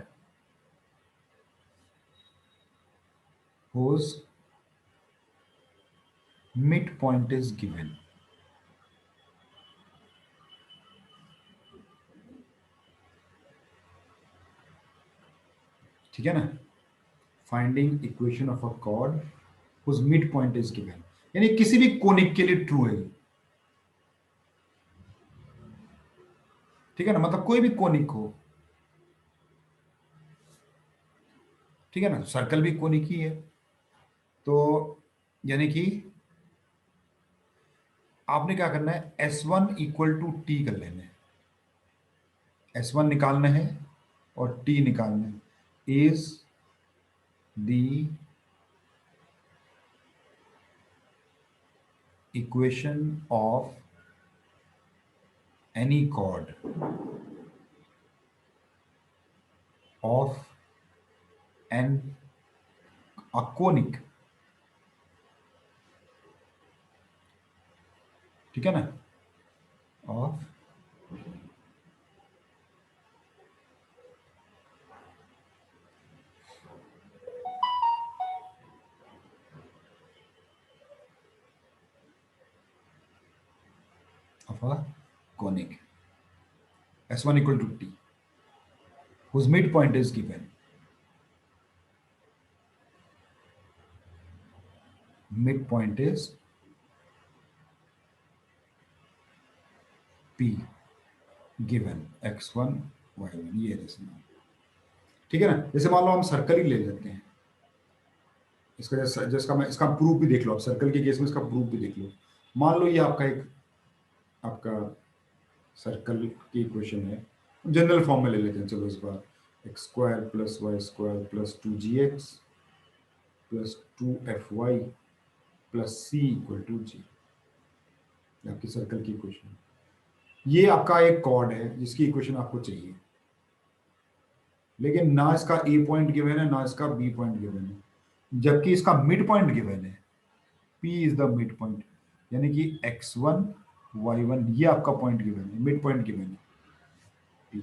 whose midpoint is given। ठीक है ना, finding equation of a chord whose midpoint is given, यानी किसी भी कोनिक के लिए ट्रू है, ठीक है ना, मतलब कोई भी कोनिक हो, ठीक है ना, सर्कल भी कोनिक ही है, तो यानी कि आपने क्या करना है, S1 इक्वल टू टी कर लेना है, S1 निकालना है और T निकालना है। Is the equation of any chord of an a conic, ठीक है ना, ऑफ a conic S1 equal to T, whose midpoint is given. Midpoint is P given x1 y1, ये जैसे, ठीक है ना। जैसे मान लो हम सर्कल ही ले लेते हैं, इसका जिसका मैं इसका प्रूफ भी देख लो, आप सर्कल के केस में इसका प्रूफ भी देख लो। मान लो ये आपका एक आपका सर्कल की इक्वेशन है, जनरल फॉर्म में ले लेते हैं। चलो इस बार x square plus Y square plus 2gx plus 2fy plus c equal to g, आपकी सर्कल की इक्वेशन। ये आपका एक कॉर्ड है जिसकी इक्वेशन आपको चाहिए, लेकिन ना इसका ए पॉइंट गिवन है ना इसका बी पॉइंट गिवन है, जबकि इसका मिड पॉइंट गिवन है। P is the mid point, यानी कि x1 y1 ये आपका पॉइंट गिवन है, मिड पॉइंट गिवन है P।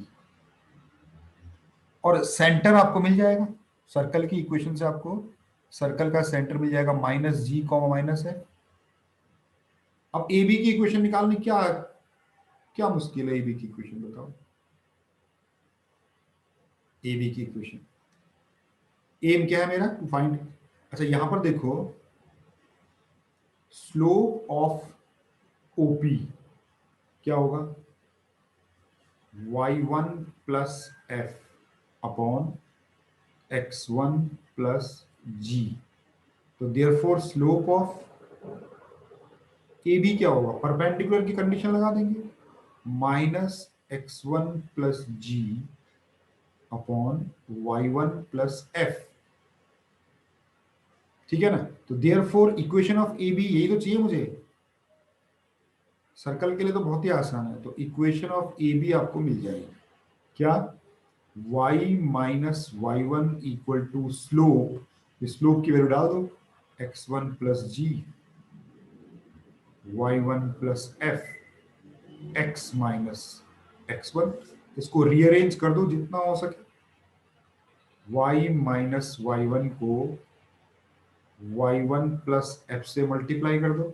और सेंटर आपको मिल जाएगा सर्कल की इक्वेशन से, आपको सर्कल का सेंटर मिल जाएगा माइनस जी कॉमा माइनस है। अब ए बी की इक्वेशन निकालनी क्या क्या मुश्किल है, ए बी की इक्वेशन बताओ। ए बी की इक्वेशन, एम क्या है मेरा, टू फाइंड। अच्छा यहां पर देखो, स्लोप ऑफ ओपी क्या होगा, y1 plus f upon x1 plus g. तो therefore slope of A b क्या होगा, परपेंडिकुलर की कंडीशन लगा देंगे, minus x1 plus g upon y1 plus f, ठीक है ना। तो therefore equation of A b, यही तो चाहिए मुझे। सर्कल के लिए तो बहुत ही आसान है। तो इक्वेशन ऑफ ए बी आपको मिल जाएगी क्या, y minus y one equal to slope, slope की वैल्यू डाल दो, x1 plus g y1 plus f x minus x1। इसको रीअरेंज कर दो जितना हो सके, y माइनस वाई वन को y1 प्लस एफ से मल्टीप्लाई कर दो,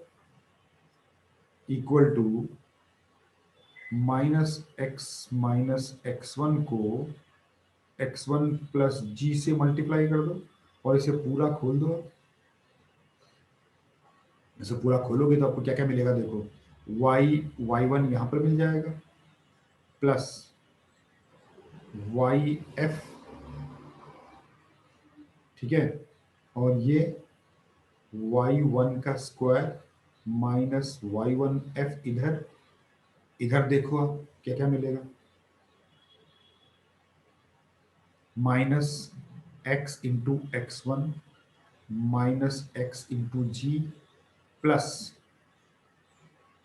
equal to minus x one को x1 प्लस जी से मल्टीप्लाई कर दो, और इसे पूरा खोल दो। इसे पूरा खोलोगे तो आपको क्या क्या मिलेगा, देखो y1 यहां पर मिल जाएगा प्लस वाई एफ, ठीक है, और ये y1 का स्क्वायर माइनस y1 एफ, इधर इधर देखो आप क्या क्या मिलेगा, minus x into x1 minus x into g plus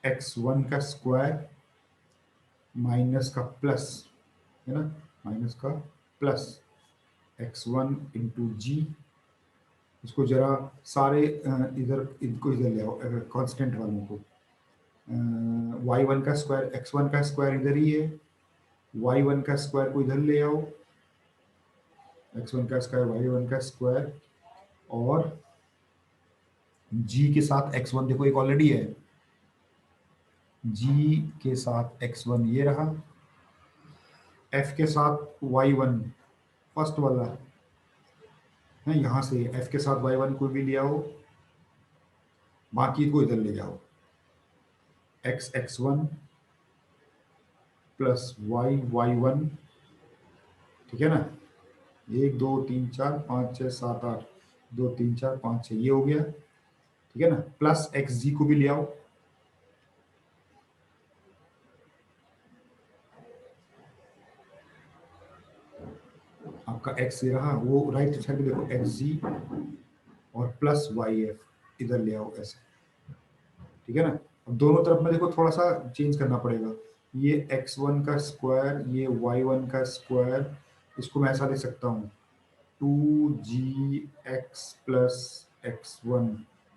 x1 का स्क्वायर माइनस का प्लस, है ना, माइनस का प्लस x1 इंटू जी। इसको जरा सारे इधर इनको इधर ले आओ, कांस्टेंट वालों को। y1 का स्क्वायर x1 का स्क्वायर इधर ही है, y1 का स्क्वायर को इधर ले आओ, x1 का स्क्वायर y1 का स्क्वायर, और g के साथ x1 देखो एक ऑलरेडी है, g के साथ x1 ये रहा, f के साथ y1 फर्स्ट वाला है, यहां से f के साथ y1 को भी ले आओ, बाकी को इधर ले जाओ, x1 प्लस y1, ठीक है ना। 1 2 3 4 5 6 7 8, 2 3 4 5 6 ये हो गया, ठीक है ना, प्लस xg को भी ले आओ, आपका x ये रहा, वो राइट साइड पे देखो xg और प्लस वाई एफ इधर ले आओ ऐसे, ठीक है ना। अब दोनों तरफ में देखो थोड़ा सा चेंज करना पड़ेगा, ये x1 का स्क्वायर, ये y1 का स्क्वायर, इसको मैं ऐसा लिख सकता हूँ 2gx plus x1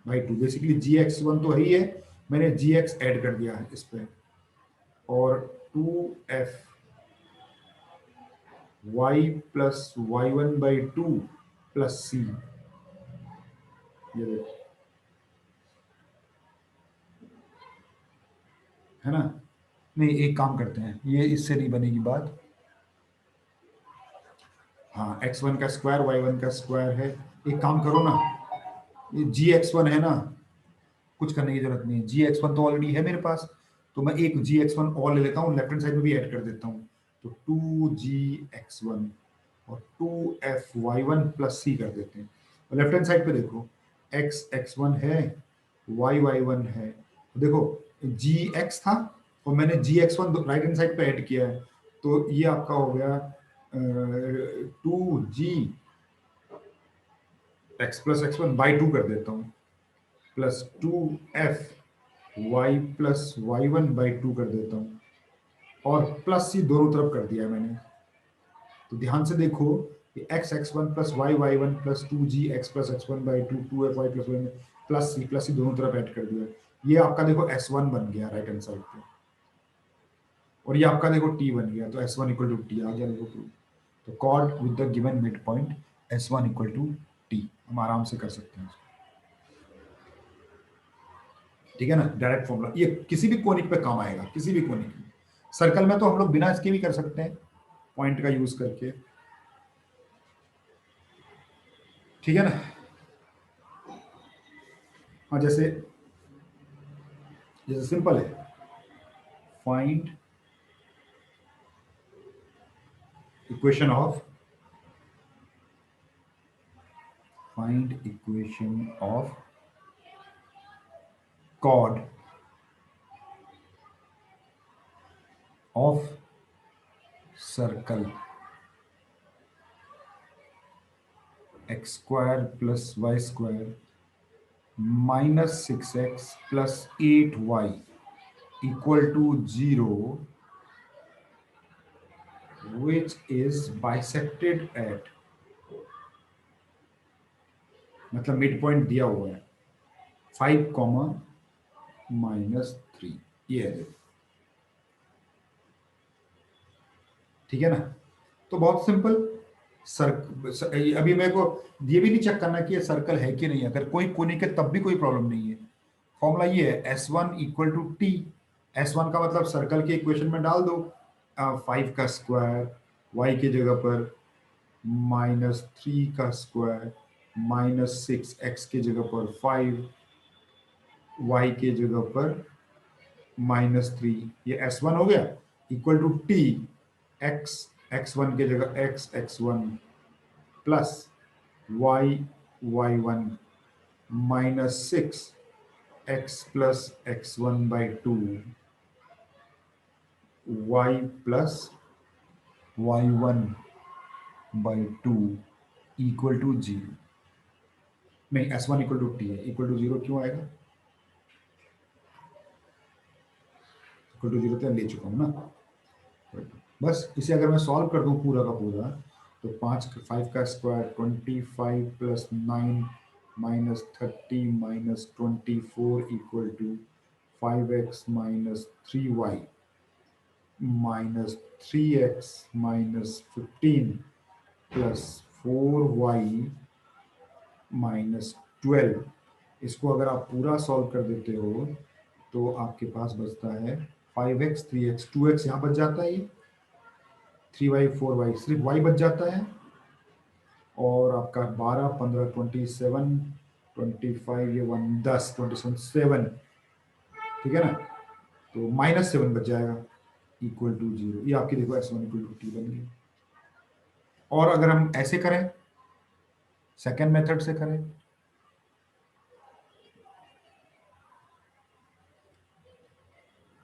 by 2। Basically gx1 तो है ही है, मैंने gx ऐड कर दिया है इस पे, और 2f y plus y1 by 2 plus c, ये देखो, है ना। नहीं, एक काम करते हैं, ये इससे नहीं बनेगी बात। हाँ, x1 का स्क्वायर y1 का स्क्वायर है, एक काम करो ना, ये gx1 है ना, कुछ करने की जरूरत नहीं है, gx1 तो ऑलरेडी है मेरे पास, तो मैं एक gx1 और ले लेता हूँ, लेफ्ट हैंड साइड में भी ऐड कर देता हूँ, तो 2gx1 और 2fy1 प्लस c कर देते हैं। और लेफ्ट हैंड साइड पे देखो x1 है, y1 है, तो देखो gx था और मैंने gx1 राइट हैंड साइड पे ऐड किया है, तो ये आपका हो गया 2g x plus x1 by 2 कर देता हूँ, plus 2f y plus y1 by 2 कर देता हूँ, और प्लस सी दोनों तरफ कर दिया है मैंने। तो ध्यान से देखो कि x x1 plus y y1 plus 2g x plus x1 by 2 2f y प्लस सी दोनों तरफ ऐड कर दिया। ये आपका देखो s1 बन गया राइट हैंड साइड पे, और ये आपका देखो t बन गया, तो s1 इक्वल टू टी आ गया देखो प्रूफ। तो chord with the given mid point s1 equal to T, हम आराम से कर सकते हैं, ठीक है ना। डायरेक्ट फॉर्मूला, ये किसी भी कोनिक पे काम आएगा, किसी भी कोनिक में। सर्कल में तो हम लोग बिना इसके भी कर सकते हैं, पॉइंट का यूज करके, ठीक है ना। हाँ, जैसे जैसे सिंपल है, find equation of chord of circle x square plus Y square minus 6x plus 8y equal to 0, which is bisected at, मतलब मिड पॉइंट दिया हुआ है 5 कॉमा -3, ये है देखो, ठीक है ना। तो बहुत सिंपल, अभी मेरे को ये भी नहीं चेक करना कि ये सर्कल है कि नहीं, अगर कोई कोनिक है तब भी कोई प्रॉब्लम नहीं है। फॉर्मूला ये है S1 equal to T, S1 का मतलब सर्कल के इक्वेशन में डाल दो, 5 का स्क्वायर y की जगह पर, -3 का स्क्वायर, -6x की जगह पर 5, y की जगह पर -3, ये S1 हो गया, equal to T, x x1 की जगह x x1 plus y y1 -6 x plus x1 by 2 y plus y1 by 2 equal to 0। नहीं, S1 इक्वल टू टी है, इक्वल टू 0 क्यों आएगा, इक्वल टू 0 तो ले चुका हूँ ना। बस इसे अगर मैं सॉल्व कर दूं पूरा का पूरा, तो 5 का square 25 plus 9 -30 -24 equal to 5x -3y -3x -15 plus 4y -12। इसको अगर आप पूरा सॉल्व कर देते हो तो आपके पास बचता है 5x 3x 2x यहाँ बच जाता है, ये 3y 4y सिर्फ y बच जाता है, और आपका 12 15 27 25 ये 1 10 27 7, ठीक है ना। तो -7 बच जाएगा इक्वल टू 0, ये आपकी देखो S1 इक्वल टू टी बन गई। और अगर हम ऐसे करें, सेकेंड मेथड से करें,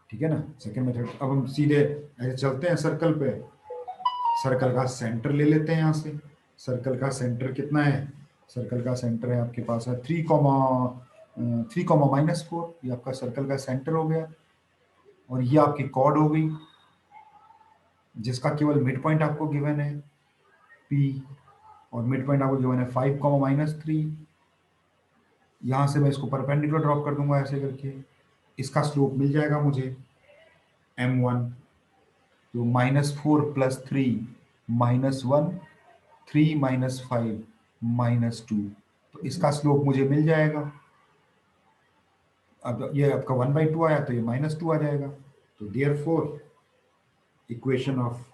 ठीक है ना, सेकेंड मेथड, अब हम सीधे ऐसे चलते हैं सर्कल पे, सर्कल का सेंटर ले लेते हैं यहाँ से, सर्कल का सेंटर कितना है? सर्कल का सेंटर है आपके पास है 3, 3, -4, ये आपका सर्कल का सेंटर हो गया। और ये आपकी कॉर्ड हो गई जिसका केवल मिड पॉइंट आपको गिवन है P, और मिड पॉइंट आपको गिवन है 5, -3। यहाँ से मैं इसको परपेंडिकुलर ड्रॉप कर दूंगा ऐसे करके, इसका स्लोप मिल जाएगा मुझे m1, तो -4 + 3 -1, 3 - 5 -2, तो इसका स्लोप मुझे मिल जाएगा। अब ये आपका 1/2 आया तो ये -2 आ जाएगा। तो देयरफॉर इक्वेशन ऑफ,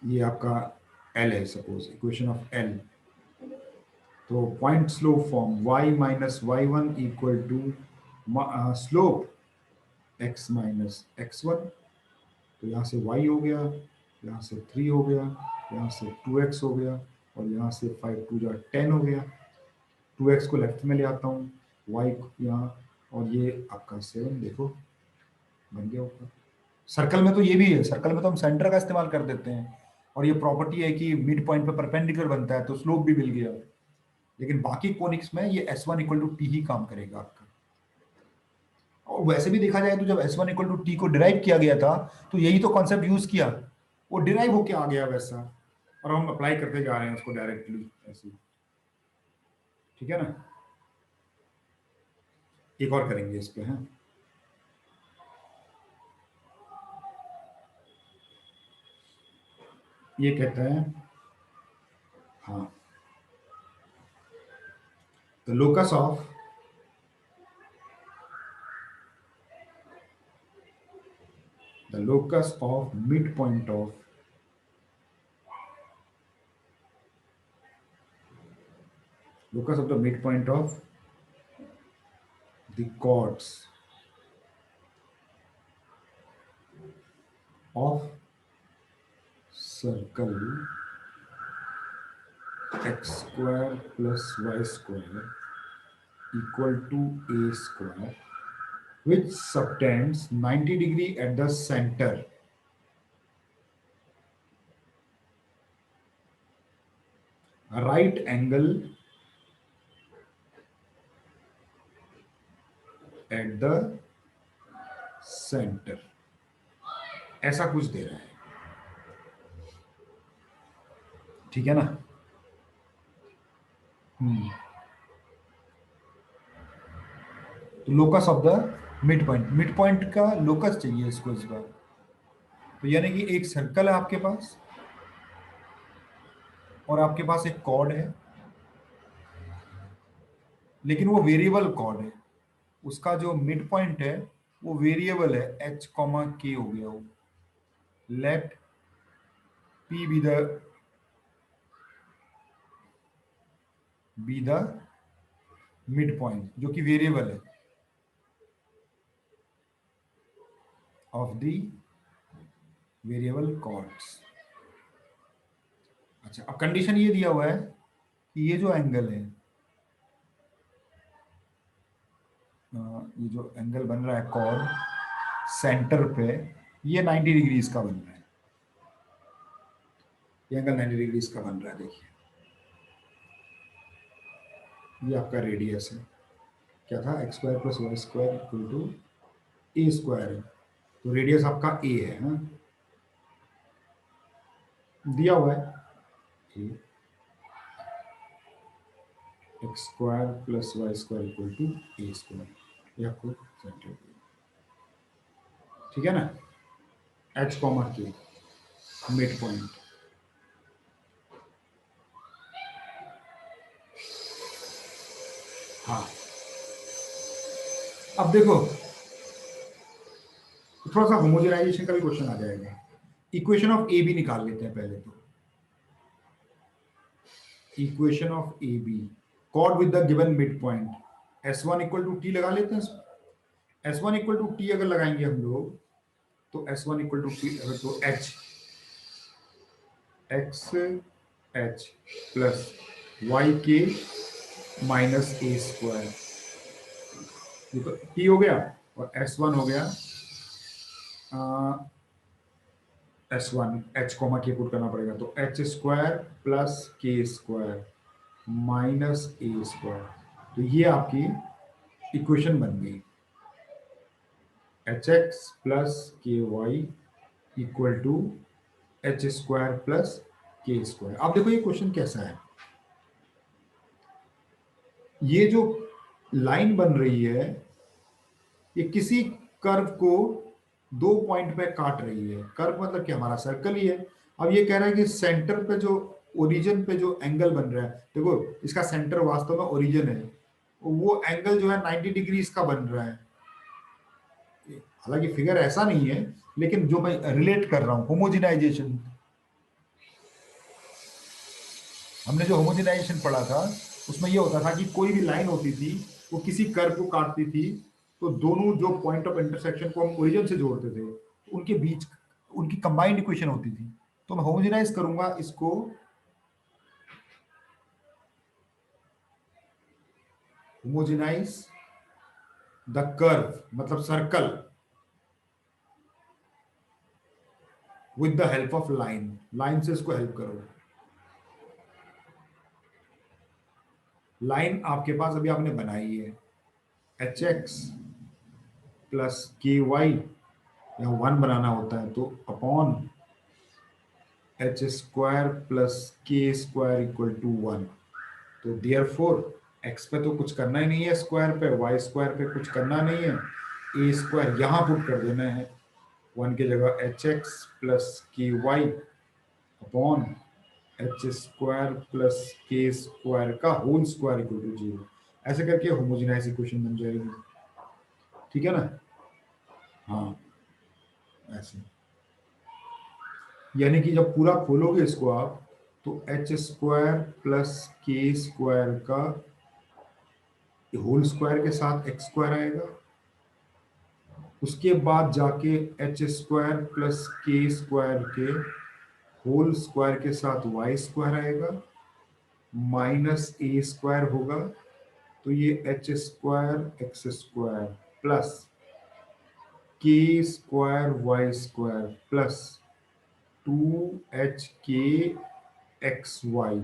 ये आपका L है, सपोज इक्वेशन ऑफ L, तो point slope form y - y1 equal to slope x - x1। तो यहाँ से y हो गया, यहाँ से 3 हो गया, यहाँ से 2x हो गया, और यहाँ से 5 2 जा 10 हो गया। 2x को लेफ्ट में ले आता हूँ, y यहाँ, और ये आपका 7 देखो बन गया ऊपर। सर्कल में तो ये भी है, सर्कल में तो हम सेंटर का इस्तेमाल कर देते हैं, और ये प्रॉपर्टी है कि मिड पॉइंट पे परपेंडिकुलर बनता है, तो स्लोप भी मिल गया। लेकिन बाकी कोनिक्स में ये S1 = T ही काम करेगा आपका। और वैसे भी देखा जाए तो जब S1 = T को डिराइव किया गया था, तो यही तो कॉन्सेप्ट यूज किया, वो डिराइव होके आ गया वैसा, और हम अप्लाई करते जा रहे हैं उसको डायरेक्टली ऐसे। ठीक है ना? एक और करेंगे इस पे, है ये कहता है, हाँ, the locus of mid point of locus of the midpoint of the chords of circle x square plus y square equal to a square, which subtends 90° at the center, a right angle at the center, ऐसा कुछ दे रहा है। ठीक है ना? तो locus of the mid point का locus चाहिए इसको इस बार। तो यानी कि एक सर्कल है आपके पास, और आपके पास एक कॉर्ड है, लेकिन वो वेरिएबल कॉर्ड है, उसका जो मिड पॉइंट है वो वेरिएबल है, h, k हो गया वो। Let p be the mid point, जो कि वेरिएबल है ऑफ द वेरिएबल कॉर्ड्स। अच्छा, अब कंडीशन ये दिया हुआ है कि ये जो एंगल है, ये जो एंगल बन रहा है कॉर्ड सेंटर पे, ये 90° का बन रहा है, ये एंगल 90° का बन रहा है। देखिए ये आपका रेडियस है, क्या था, x² + y² = a² है, तो रेडियस आपका a है ना, दिया हुआ है a, x² + y² = a², ये आपको सेंटर, ठीक है ना, h, k मिड पॉइंट। हाँ, अब देखो थोड़ा सा होमोजेनाइजेशन का भी क्वेश्चन आ जाएगा। इक्वेशन ऑफ ए बी निकाल लेते हैं पहले तो। Equation of A B, chord with the given mid point, S1 = T लगा लेते हैं। S1 = T अगर लगाएंगे हम लोग, तो S1 = T, तो H x h plus yk minus a², ये तो T हो गया, और S1 हो गया S1 h कॉमा के पुट करना पड़ेगा, तो h स्क्वायर प्लस के स्क्वायर माइनस ए स्क्वायर। तो ये आपकी इक्वेशन बन गई, h x plus k y equal to h square plus के स्क्वायर। अब देखो ये क्वेश्चन कैसा है, ये जो लाइन बन रही है ये किसी कर्व को दो पॉइंट पे काट रही है। कर्व मतलब क्या, हमारा सर्कल ही है। अब ये कह रहा है कि सेंटर पे जो ओरिजिन पे जो एंगल बन रहा है, देखो इसका सेंटर वास्तव में ओरिजिन है, वो एंगल जो है 90 डिग्री इसका बन रहा है। हालांकि फिगर ऐसा नहीं है, लेकिन जो मैं रिलेट कर रहा हूं, होमोजिनाइजेशन, हमने जो होमोजेनाइजेशन पढ़ा था उसमें ये होता था कि कोई भी लाइन होती थी वो किसी कर्व को काटती थी, तो दोनों जो पॉइंट ऑफ इंटरसेक्शन को हम ओरिजिन से जोड़ते थे, तो उनके बीच उनकी कंबाइंड इक्वेशन होती थी। तो मैं होमोजेनाइज करूंगा इसको, होमोजेनाइज द कर्व मतलब circle with the help of line, line से इसको हेल्प करो। लाइन आपके पास अभी आपने बनाई है, H x plus k Y, या वन बनाना होता है तो अपॉन एच स्क्वायर प्लस के स्क्वायर इक्वल टू वन। तो डियर फोर, एक्स पे तो कुछ करना ही नहीं है, स्क्वायर पे, वाई स्क्वायर पे कुछ करना नहीं है, ए स्क्वायर यहाँ पुट कर देना है, वन की जगह h x plus k y upon h square plus के स्क्वायर का whole square equal to zero. ऐसे करके होमोजेनाइज इक्वेशन बन जाएगी, ठीक है ना। हाँ, ऐसे, यानी कि जब पूरा खोलोगे इसको आप, तो एच स्क्वायर प्लस के स्क्वायर का होल स्क्वायर के साथ एक्स स्क्वायर आएगा, उसके बाद जाके एच स्क्वायर प्लस के स्क्वायर के होल स्क्वायर के साथ वाई स्क्वायर आएगा, माइनस ए स्क्वायर होगा, तो ये H square x square plus के square y square plus two h k x y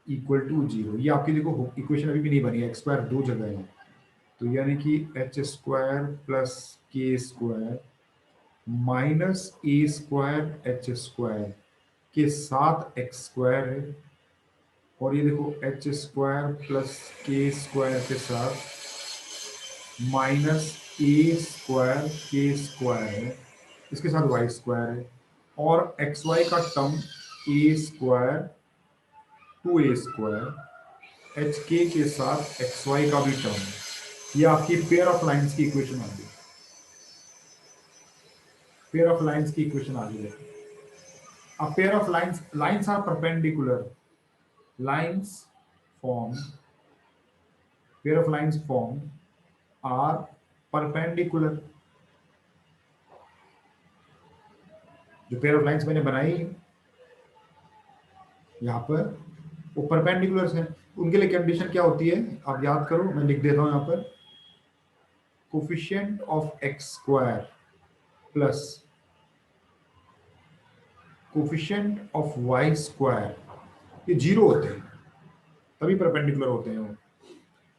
equal to zero. ये आपकी देखो इक्वेशन अभी भी नहीं बनी है, एक्स स्क्वायर दो जगह है, तो यानी कि एच स्क्वायर प्लस के square minus a square H square के साथ एक्स स्क्वायर है, और ये देखो एच स्क्वायर प्लस के स्क्वायर के साथ minus a square k square है, इसके साथ वाई स्क्वायर है, और एक्स वाई का term a square two a square h k साथ एक्स वाई का भी टर्म है। ये आपकी पेयर ऑफ लाइंस की इक्वेशन आ गई, पेयर ऑफ लाइंस की इक्वेशन आ गई। A pair of lines are perpendicular. Lines formed, pair of lines formed are perpendicular. जो पेयर ऑफ लाइंस मैंने बनाई यहाँ पर, वो परपेंडिकुलर हैं। उनके लिए कंडीशन क्या होती है आप याद करो, मैं लिख देता हूँ यहाँ पर, coefficient of x square plus coefficient of y square, ये जीरो होते हैं तभी परपेंडिकुलर होते हैं वो।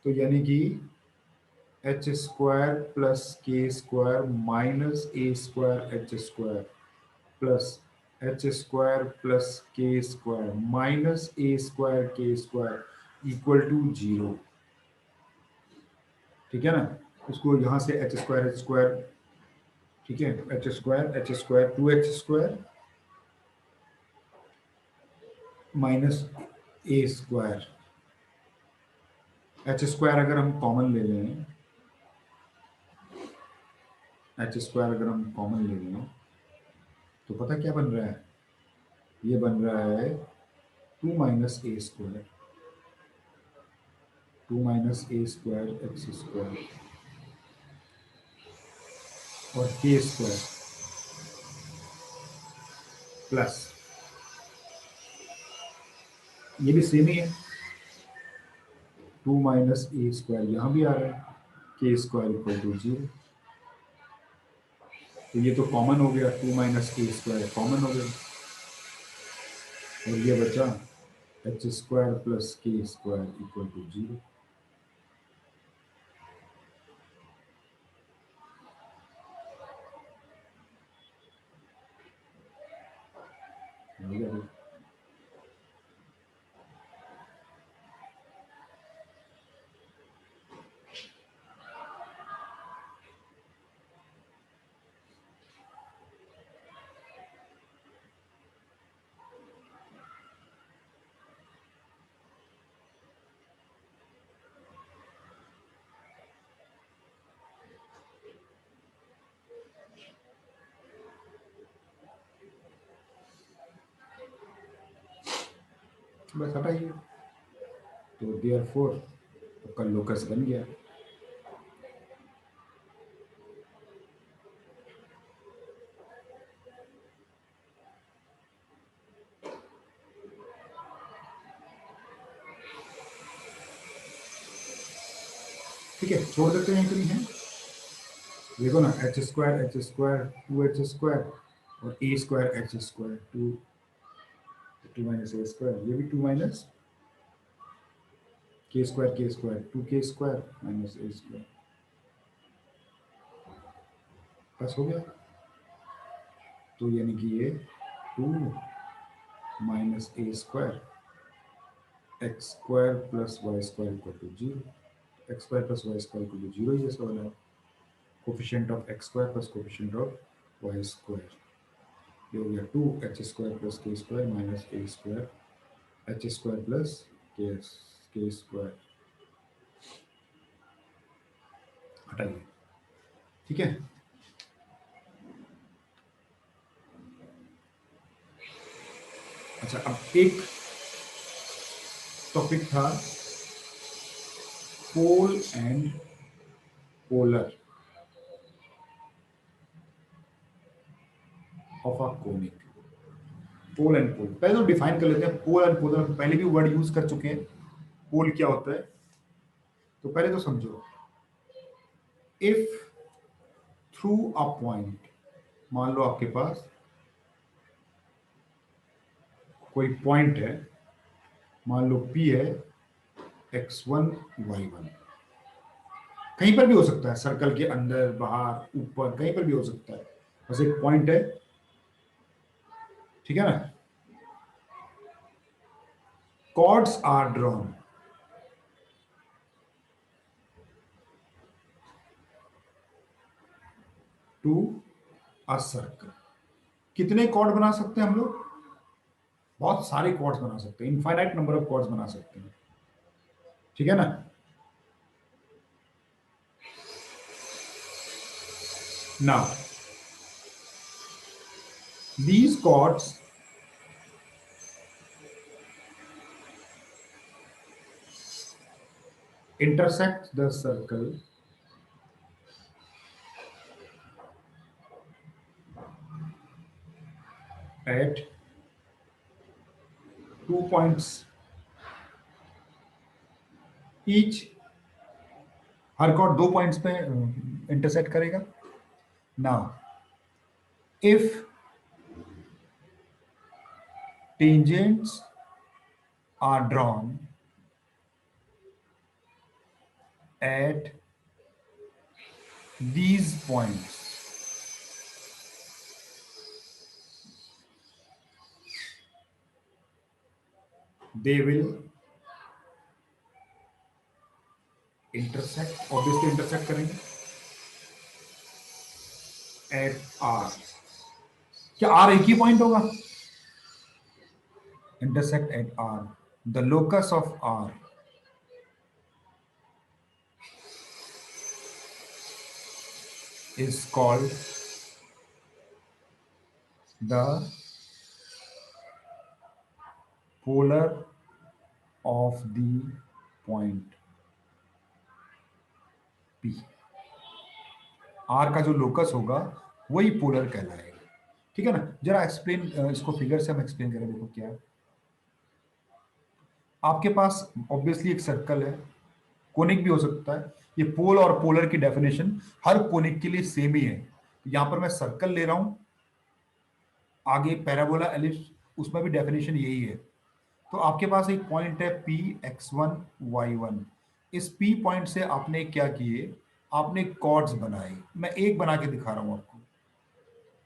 तो यानी कि एच स्क्वायर प्लस के square minus a square H square plus h square plus के square minus a square k square equal to zero, ठीक है ना। उसको यहाँ से एच स्क्वायर, ठीक है, H square two h square minus a square, H square अगर हम कॉमन ले लें, एच स्क्वायर अगर हम कॉमन ले लें तो पता क्या बन रहा है, ये बन रहा है two minus a square, two minus a square x square और के स्क्वायर प्लस, ये भी सेम ही है, टू माइनस ए स्क्वायर यहाँ भी आ रहा है, के स्क्वायर इक्वल टू जीरो। तो ये तो कॉमन हो गया, 2 माइनस ए स्क्वायर कॉमन हो गया, और ये बचा एच स्क्वायर प्लस के स्क्वायर इक्वल टू 0। हो गया भाई। बस हटाइए, तो देयरफॉर आपका लोकस बन गया। ठीक है, छोड़ देते हैं, इतनी है। देखो ना, एच स्क्वायर 2 एच स्क्वायर और ए square H square 2 minus a square, ये भी 2 माइनस के स्क्वायर 2 के स्क्वायर माइनस ए स्क्वायर, बस हो गया। तो यानी कि ये 2 minus a square x square plus Y square equal to 0। X square plus Y square equal to 0 ही जैसा बना है। Coefficient of x square plus coefficient of y square, ये हो गया 2 एच स्क्वायर प्लस के square minus a square H square plus के square, हटाइए। ठीक है, अच्छा अब एक टॉपिक था pole and polar of a conic. Pole and पोल पहले तो डिफाइन कर लेते हैं। पोल एंड पोलर पहले भी वर्ड यूज कर चुके हैं। पोल क्या होता है, तो पहले तो समझो। इफ थ्रू अ पॉइंट, मान लो आपके पास कोई पॉइंट है, मान लो P है x1 y1, कहीं पर भी हो सकता है, सर्कल के अंदर बाहर ऊपर कहीं पर भी हो सकता है, बस एक पॉइंट है, ठीक है ना। Chords are drawn to a circle. कितने कॉर्ड बना सकते हैं हम लोग? बहुत सारे कॉर्ड्स बना सकते हैं, इनफाइनाइट नंबर ऑफ कॉर्ड्स बना सकते हैं, ठीक है ना। Now these chords intersect the circle at 2 points each। हर कॉर्ड 2 पॉइंट्स पे इंटरसेक्ट करेगा। Now if tangents are drawn at these points, they will intersect, obviously intersect करेंगे at R। क्या R एक ही पॉइंट होगा? intersect at R, the locus of R is called the polar of the point P। R का जो locus होगा वही polar कहलाएगा, ठीक है ना। जरा एक्सप्लेन, इसको फिगर से हम एक्सप्लेन करें। देखो क्या है, आपके पास ऑब्वियसली एक सर्कल है, कोनिक भी हो सकता है। ये पोल और पोलर की डेफिनेशन हर कोनिक के लिए सेम ही है। यहां पर मैं सर्कल ले रहा हूं, आगे पैराबोला एलिप्स, उसमें भी डेफिनेशन यही है। तो आपके पास एक पॉइंट है पी x1 y1। इस पी पॉइंट से आपने क्या किए, आपने कॉर्ड्स बनाए। मैं एक बना के दिखा रहा हूं आपको।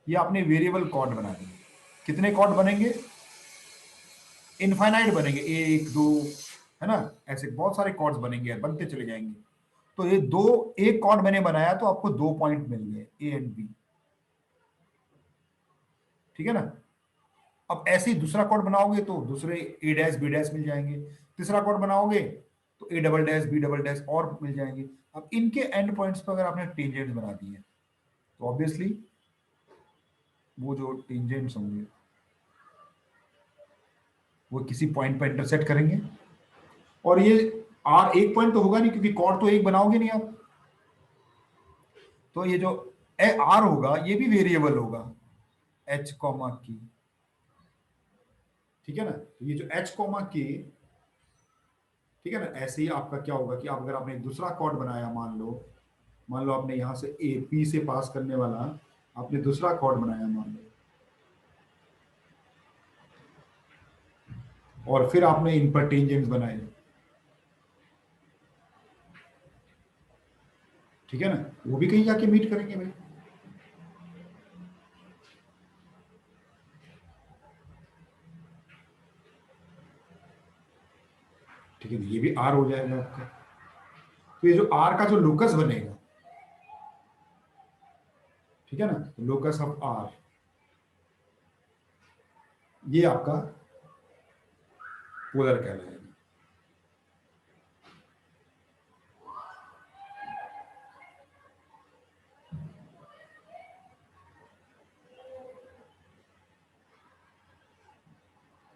ये आपने वेरिएबल कॉर्ड बना दिए। कितने कॉर्ड बनेंगे? इनफाइनाइट बनेंगे, एक दो, है ना, ऐसे बहुत सारे कॉर्ड्स बनेंगे, बनते चले जाएंगे। तो ये दो, एक कॉर्ड मैंने बनाया तो आपको दो पॉइंट मिल गए, ए एंड बी। ठीक है ना? अब ऐसे ही दूसरा कॉर्ड बनाओगे तो दूसरे ए डैश बी डैश मिल जाएंगे। तीसरा कॉर्ड बनाओगे तो A double dash B double dash और मिल जाएंगे। अब इनके एंड पॉइंट्स पर अगर आपने टेंजेंट्स बना दिए तो ऑब्वियसली वो जो टेंजेंट्स होंगे वो किसी पॉइंट पर इंटरसेक्ट करेंगे। और ये आर एक पॉइंट तो होगा नहीं, क्योंकि कॉर्ड तो एक बनाओगे नहीं आप। तो ये जो आर होगा ये भी वेरिएबल होगा, एच कॉमा की। ठीक है ना? तो ये जो एच कॉमा की, ठीक है ना, ऐसे ही आपका क्या होगा कि आप अगर आपने एक दूसरा कॉर्ड बनाया, मान लो आपने यहां से ए पी से पास करने वाला आपने दूसरा कॉर्ड बनाया मान लो, और फिर आपने इन पर टेंजेंट्स बनाए। ठीक है ना? वो भी कहीं जाके मीट करेंगे भाई। ठीक है, ये भी आर हो जाएगा आपका। तो ये जो आर का जो लोकस बनेगा, ठीक है ना, तो लोकस ऑफ आर ये आपका पोलर कहलाएगा।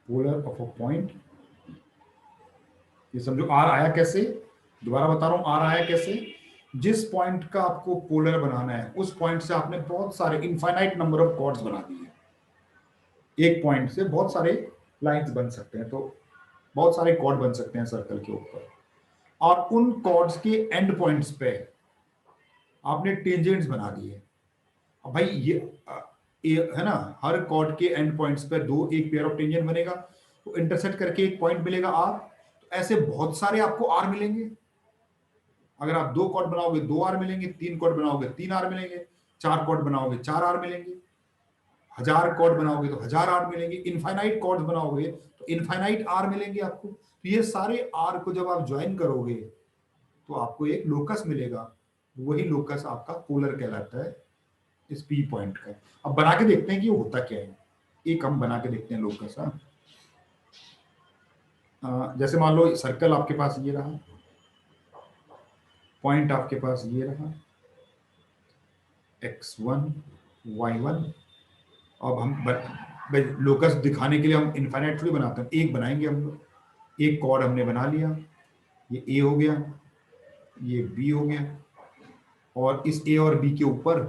Polar of a point. ये समझो आर आया कैसे, दोबारा बता रहा हूं आर आया कैसे। जिस पॉइंट का आपको पोलर बनाना है उस पॉइंट से आपने बहुत सारे इनफाइनाइट नंबर ऑफ कॉर्ड्स बना दिए। एक पॉइंट से बहुत सारे लाइंस बन सकते हैं, तो बहुत सारे कॉर्ड बन सकते हैं सर्कल के ऊपर। और उन कॉर्ड्स के एंड पॉइंट्स पे आपने टेंजेंट्स बना दिए। अब भाई ये है ना, हर कॉर्ड के एंड पॉइंट्स पे दो, एक पेयर ऑफ टेंजेंट बनेगा, तो इंटरसेक्ट करके एक पॉइंट मिलेगा आर। तो ऐसे बहुत सारे आपको आर मिलेंगे। अगर आप दो कॉर्ड बनाओगे दो आर मिलेंगे, तीन कॉर्ड बनाओगे तीन आर मिलेंगे, चार कॉर्ड बनाओगे चार आर मिलेंगे, हजार कॉर्ड बनाओगे तो हजार आर मिलेंगे, इनफाइनाइट कॉर्ड बनाओगे तो इनफाइनाइट आर मिलेंगे आपको। तो ये सारे आर को जब आप ज्वाइन करोगे तो आपको एक लोकस मिलेगा। वही लोकस आपका पोलर कहलाता है, इस पी पॉइंट का। अब बना के देखते हैं कि वो होता क्या है। एक हम बना के देखते हैं लोकस। हाँ, जैसे मान लो सर्कल आपके पास ये रहा, पॉइंट आपके पास ये रहा x1 y1। अब हम भाई लोकस दिखाने के लिए हम इनफाइनाइट थोड़ी बनाते हैं, एक बनाएंगे हम लोग। एक कॉर्ड हमने बना लिया, ये ए हो गया, ये बी हो गया, और इस ए और बी के ऊपर,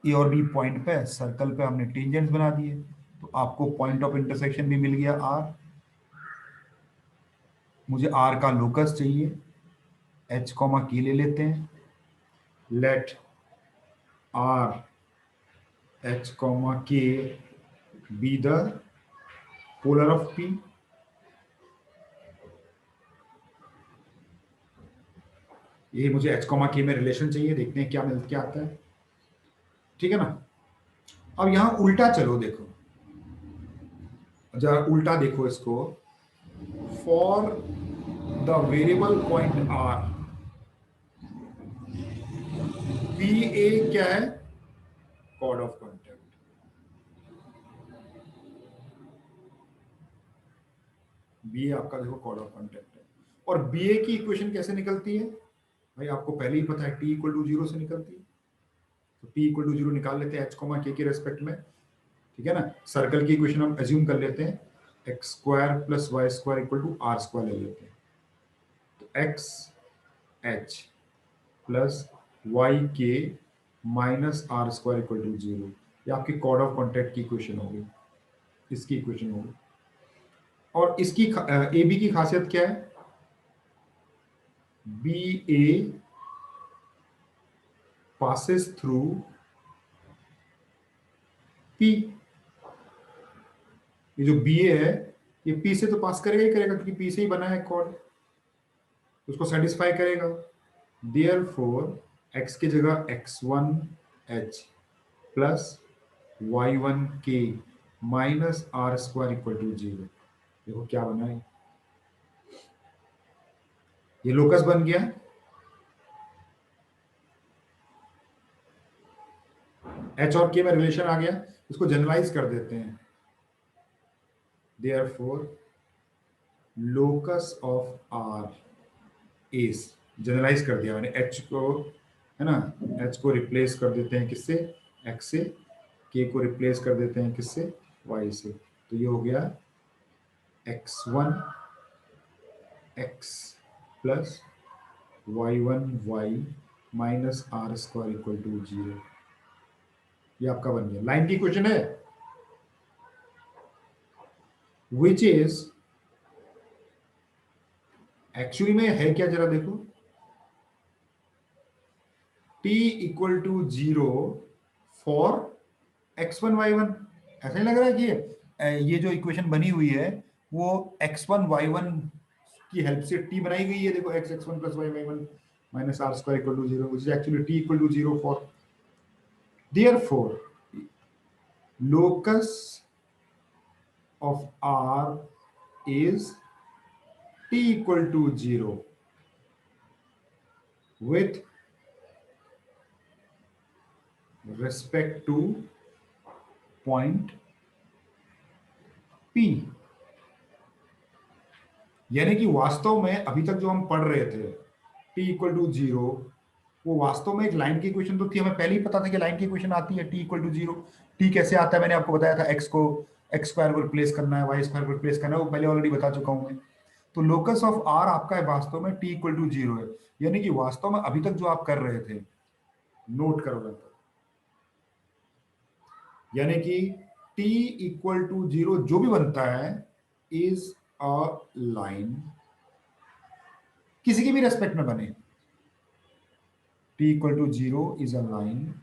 ए और बी पॉइंट पे सर्कल पे हमने टेंजेंट्स बना दिए। तो आपको पॉइंट ऑफ इंटरसेक्शन भी मिल गया आर। मुझे आर का लोकस चाहिए, एच कॉमा की ले लेते हैं। लेट आर एच कॉमा के be the polar of P. ये मुझे एच कॉमा के में रिलेशन चाहिए, देखते हैं क्या मिल क्या आता है। ठीक है ना? अब यहां उल्टा चलो देखो, जरा उल्टा देखो इसको। For the variable point R, P A क्या है? Chord of contact. B A आपका देखो कॉर्ड ऑफ कॉन्टेक्ट है। और बी ए की इक्वेशन कैसे निकलती है भाई? आपको पहले ही पता है, टी इक्वल टू जीरो से निकलती है। तो टी इक्वल टू जीरो निकाल लेते हैं एच कॉमा के रेस्पेक्ट में। ठीक है ना? सर्कल की इक्वेशन हम एज्यूम कर लेते हैं, x square plus Y square equal to are square ले लेते हैं। तो x h plus y k minus are square equal to zero, ये आपकी कॉर्ड ऑफ कॉन्टैक्ट की इक्वेशन होगी, इसकी इक्वेशन होगी। और इसकी ए बी की खासियत क्या है? बी ए passes through P। ये जो BA है ये P से तो पास करेगा ही करेगा, क्योंकि P से ही बना है कॉर्ड, उसको सेटिस्फाई करेगा। Therefore x की जगह x1h plus y1k minus are square equal to 0। देखो क्या बना है, ये लोकस बन गया। h और k में रिलेशन आ गया, इसको जनरलाइज कर देते हैं। Therefore locus of R is, generalise कर दिया मैंने, h को है ना, h को रिप्लेस कर देते हैं किससे, x से, k को रिप्लेस कर देते हैं किससे, y से। तो ये हो गया x1 x plus y1 y minus are square equal to 0। ये आपका बन गया। लाइन की क्वेश्चन है, विच इज एक्चुअली में है क्या, जरा देखो, t equal to 0 for x1 y1। ऐसा नहीं लग रहा है कि ये जो इक्वेशन बनी हुई है वो x1 y1 की हेल्प से t बनाई गई है। देखो x x1 plus y y1 minus are square equal to 0, which is actually t equal to 0 for, therefore locus of R is t equal to 0 with respect to point P। यानी कि वास्तव में अभी तक जो हम पढ़ रहे थे t इक्वल टू 0, वो वास्तव में एक लाइन की इक्वेशन तो थी, हमें पहले ही पता था कि लाइन की इक्वेशन आती है t इक्वल टू 0। t कैसे आता है मैंने आपको बताया था, x को x स्क्वायर को रिप्लेस करना है, y स्क्वायर को रिप्लेस करना है, वो पहले ऑलरेडी बता चुका हूं मैं। तो लोकस ऑफ r आपका है वास्तव में t इक्वल टू 0 है। यानी कि वास्तव में अभी तक जो आप कर रहे थे, नोट करो, यानी कि t इक्वल टू 0 जो भी बनता है इज अ लाइन, किसी की भी रेस्पेक्ट में बने, t equal to 0 is a line.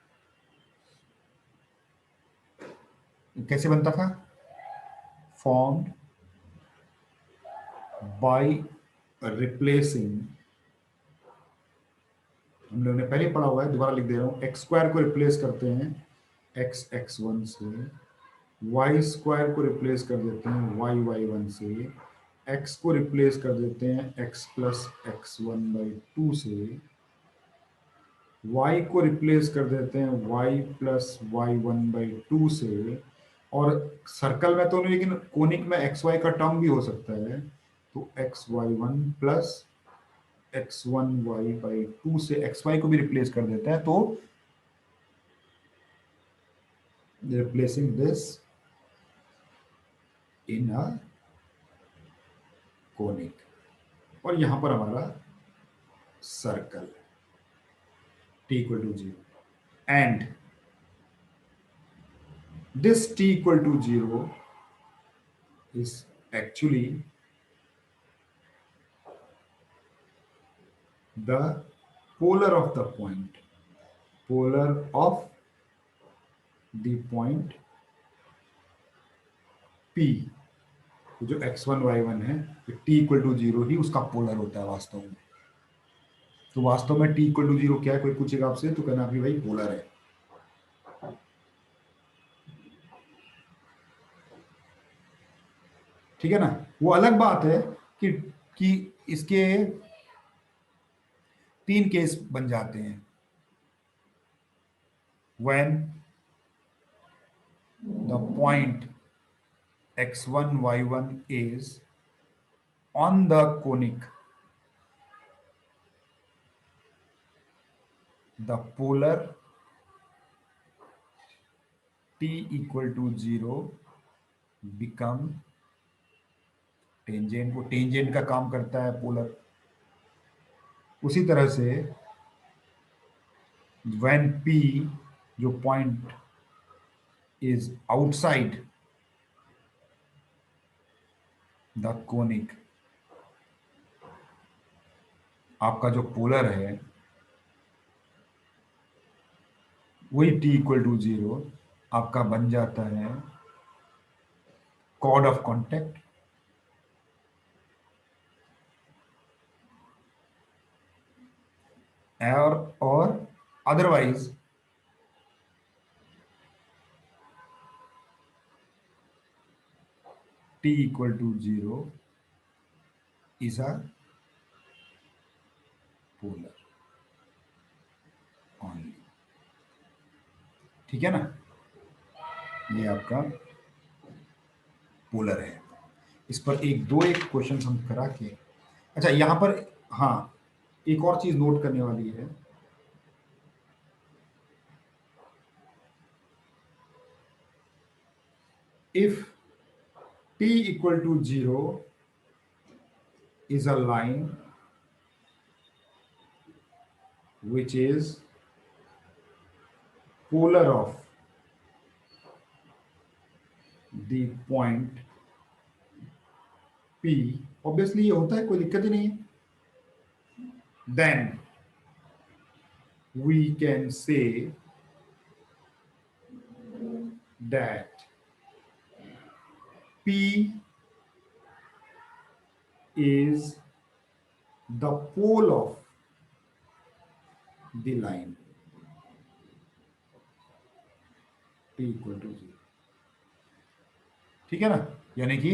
कैसे बनता था, फॉर्म्ड बाय रिप्लेसिंग, हम लोगों ने पहले पढ़ा हुआ है, दोबारा लिख दे रहा हूं, एक्स स्क्वायर को रिप्लेस करते हैं एक्स x1 से, वाई स्क्वायर को रिप्लेस कर देते हैं वाई y1 से, x को रिप्लेस कर देते हैं x प्लस x1 बाई 2 से, y को रिप्लेस कर देते हैं y प्लस y1 बाई 2 से। और सर्कल में तो नहीं, लेकिन कोनिक में xy का टर्म भी हो सकता है, तो xy1 प्लस x1y बाई 2 से xy को भी रिप्लेस कर देते हैं, तो replacing this in a conic, और यहां पर हमारा circle t equal to 0, and this t equal to 0 is actually the polar of the point, polar of the point P। तो जो x1 y1 है, t equal to 0 ही उसका polar होता है वास्तव में। तो वास्तव में t equal to 0 क्या है, कोई पूछेगा आपसे तो कहना कि भाई पोलर है। ठीक है ना, वो अलग बात है कि कि इसके 3 केस बन जाते हैं। when the point x1 y1 is on the conic, the polar t equal to 0 become tangent, को टेंजेंट का काम करता है पोलर। उसी तरह से when p जो point is outside the conic, आपका जो पोलर है वही t इक्वल टू 0 आपका बन जाता है कॉर्ड ऑफ कॉन्टेक्ट, और otherwise t equal to 0 is a polar only. ठीक है ना, ये आपका पोलर है। इस पर एक क्वेश्चन हम करा के, अच्छा यहां पर, हाँ एक और चीज नोट करने वाली है, if t equal to 0 is a line which is polar of the point P, obviously ये होता है, कोई दिक्कत ही नहीं है, then we can say that P is the pole of the line P equal to 0। ठीक है ना, यानी कि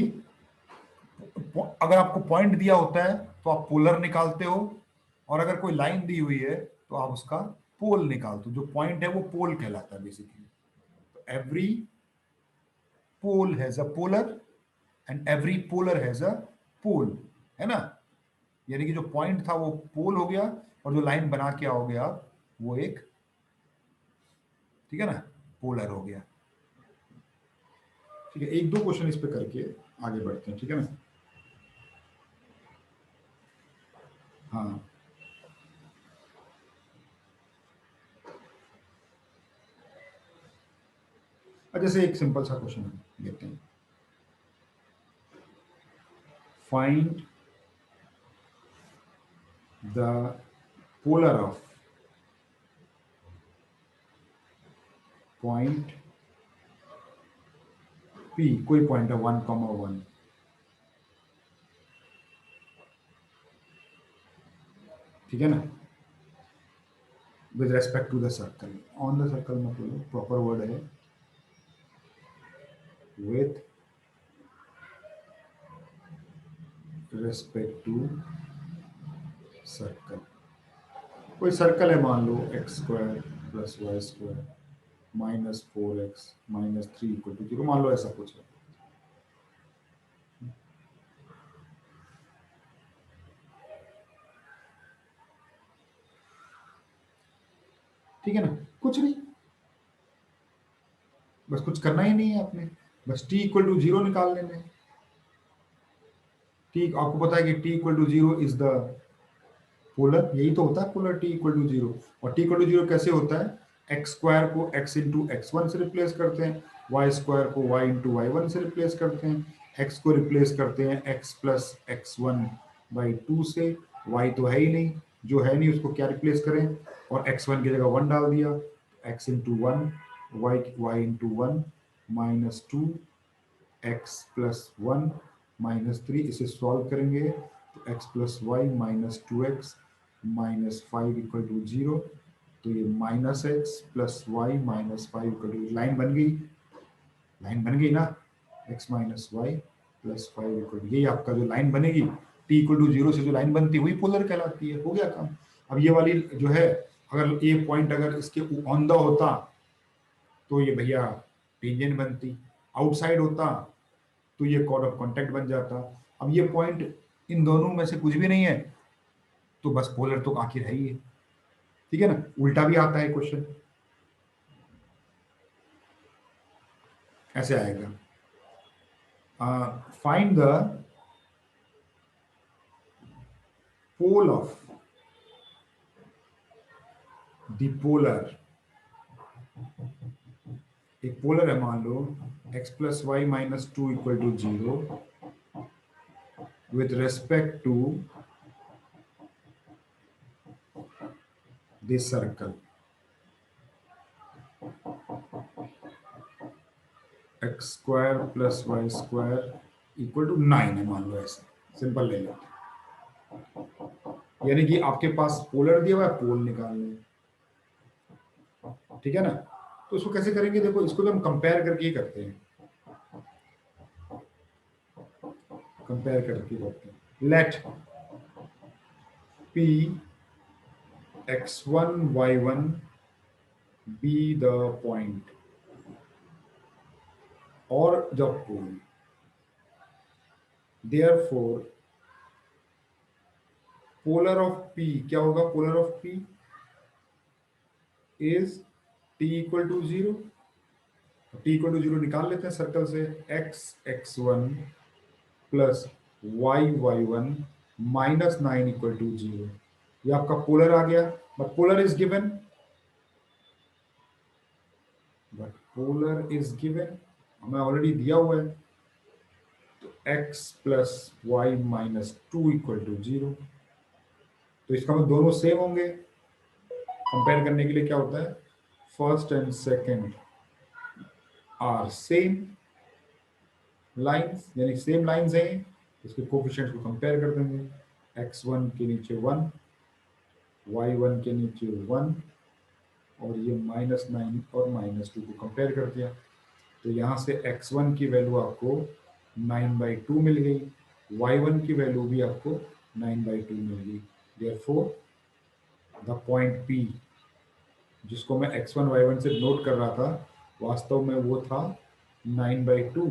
अगर आपको पॉइंट दिया होता है तो आप पोलर निकालते हो, और अगर कोई लाइन दी हुई है तो आप उसका पोल निकालते हो। जो पॉइंट है वो पोल कहलाता है बेसिकली। तो every pole has a polar and every polar has a pole, है ना। यानी कि जो पॉइंट था वो पोल हो गया, और जो लाइन बना के आओगे आप वो एक, ठीक है ना, पोलर हो गया। ठीक है, एक दो क्वेश्चन इस पे करके आगे बढ़ते हैं, ठीक है ना। हाँ, जैसे एक सिंपल सा क्वेश्चन लेते हैं, find the polar of point P, कोई पॉइंट है 1,1, ठीक है ना, with respect to the circle. On the circle मतलब प्रॉपर वर्ड है, विथ रेस्पेक्ट टू सर्कल। कोई सर्कल है, मान लो x square plus Y square minus 4x minus 3 equal to 0, मान लो ऐसा कुछ है। ठीक है ना, कुछ नहीं, बस कुछ करना ही नहीं है आपने, बस t इक्वल टू 0 निकाल लेना है। ठीक, आपको पता है कि t equal to 0 is the polar, यही तो होता है पोलर, t इक्वल टू 0। और t इक्वल टू 0 कैसे होता है, एक्स स्क्वायर को x इंटू एक्स वन से रिप्लेस करते हैं, वाई स्क्वायर को y इंटू वाई वन से रिप्लेस करते हैं, x को रिप्लेस करते हैं x plus x one by two से, y तो है ही नहीं, जो है नहीं उसको क्या रिप्लेस करें, और x1 की जगह 1 डाल दिया, x into one, y into one minus two, x plus one minus three, इसे सॉल्व करेंगे तो x plus y minus two x minus five equal to 0। तो ये minus x plus y minus five equal to, line बन गई, line बन गई ना, x minus y plus five equal to, यही आपका जो लाइन बनेगी टी इक्वल टू 0 से जो लाइन बनती है वही पोलर कहलाती है। हो गया काम। अब ये वाली जो है, अगर ये पॉइंट अगर इसके ऑन द होता तो ये भैया टेंजेंट बनती, आउटसाइड होता तो ये कॉर्ड ऑफ कांटेक्ट बन जाता। अब ये पॉइंट इन दोनों में से कुछ भी नहीं है, तो बस पोलर तो आखिर है ही है। ठीक है ना, उल्टा भी आता है क्वेश्चन, ऐसे आएगा, find the pole of the polar. एक पोलर है, मान लो x plus y minus two equal to 0 with respect to this circle, x square plus Y square equal to 9 है, मान लो ऐसे सिंपल ले लो। यानी कि आपके पास पोलर दिया हुआ है, पोल निकाल लो, ठीक है ना। तो इसको कैसे करेंगे, देखो इसको भी हम कंपेयर करके ही करते हैं, कंपेयर करके करते हैं। Let P x1 y1 be the point or the pole, therefore polar of p क्या होगा, polar of p is t equal to 0। t equal to 0 निकाल लेते हैं सर्कल से, x x1 plus y y one minus 9 equal to 0। ये आपका polar आ गया, बट पोलर इज गिवन, हमें ऑलरेडी दिया हुआ है, तो x plus y minus 2 equal to 0। तो इसका मतलब दोनों सेम होंगे। कंपेयर करने के लिए क्या होता है, first and second are same lines, यानी सेम लाइंस हैं, इसके कोफिशिएंट्स को कंपेयर कर देंगे, x1 के नीचे 1, y1 के नीचे 1, और ये -9 और -2 को कंपेयर कर दिया। तो यहाँ से x1 की वैल्यू आपको 9/2 मिल गई, y1 की वैल्यू भी आपको 9/2 मिल गई। देयरफॉर द पॉइंट P जिसको मैं x1 y1 से नोट कर रहा था, वास्तव में वो था 9/2।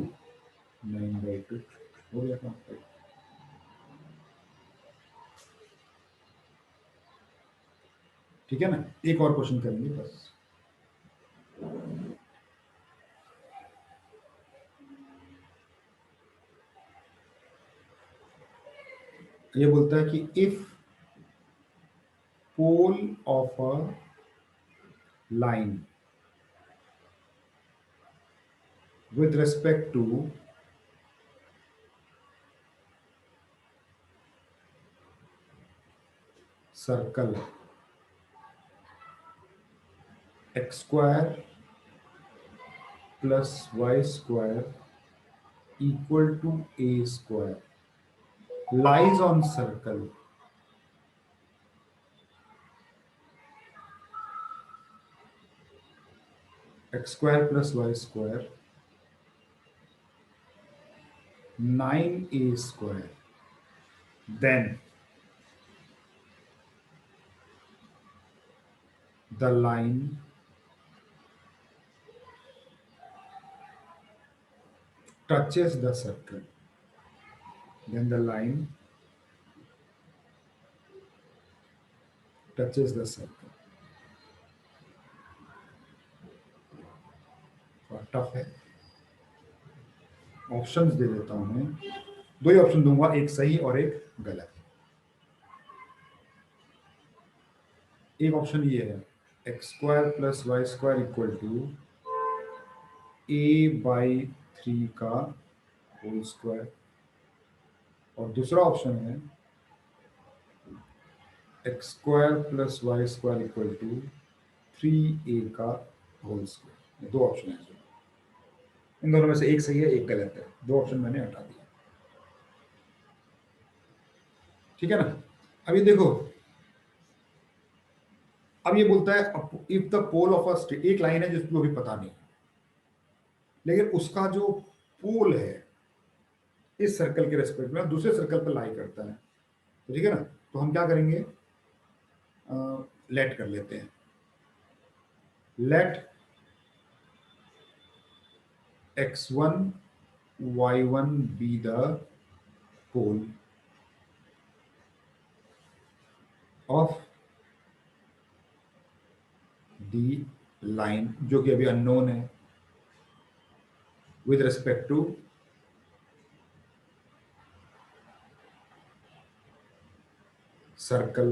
9/2 हो गया था। ठीक है ना, एक और क्वेश्चन करेंगे बस। ये बोलता है कि if pole of a line with respect to circle x square plus y square equal to a square lies on circle x square plus y square 9a square, then the line touches the circle, then the line touches the circle। Tough है, options दे देता हूं मैं, दो ही option दूंगा, एक सही और एक गलत। एक ऑप्शन ये है x square plus Y square equal to a/3 का होल स्क्वायर, और दूसरा ऑप्शन है x square plus Y square equal to 3a का होल स्क्वायर। दो ऑप्शन है, इन दोनों में से एक सही है एक गलत है, दो ऑप्शन मैंने हटा दिया। ठीक है ना। अब ये देखो, अब ये बोलता है if the pole of a straight, एक लाइन है जिसको अभी पता नहीं, लेकिन उसका जो पोल है इस सर्कल के रेस्पेक्ट में दूसरे सर्कल पर लाई करता है, तो ठीक है ना। तो हम क्या करेंगे, लेट कर लेते हैं, late x1 y1 be the pole of the line जो कि अभी अननोन है, with respect to circle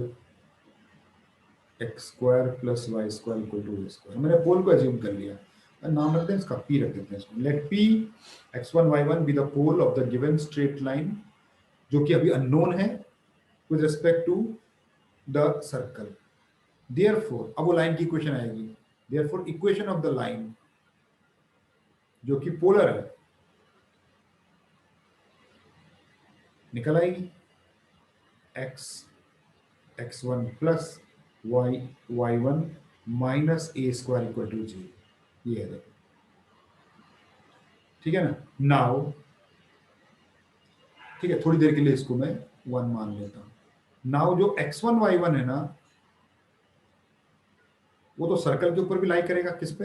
x square plus Y square equal to square. मैंने पोल को एज्यूम कर लिया, नाम रखते हैं इसका पी रख देते हैं इसको। Let P x1 y1 be the pole of the given straight line जो कि अभी अननोन है with respect to the circle. Therefore अब वो लाइन की इक्वेशन आएगी, therefore equation of the line जो कि पोलर है, निकल आएगी x x1 plus y1 minus a square equal to g. ये है देखो, ठीक है ना। नाउ ठीक है, थोड़ी देर के लिए इसको मैं 1 मान लेता हूं। नाउ जो x1 y1 है ना, वो तो सर्कल के ऊपर भी लाई करेगा, किस पे,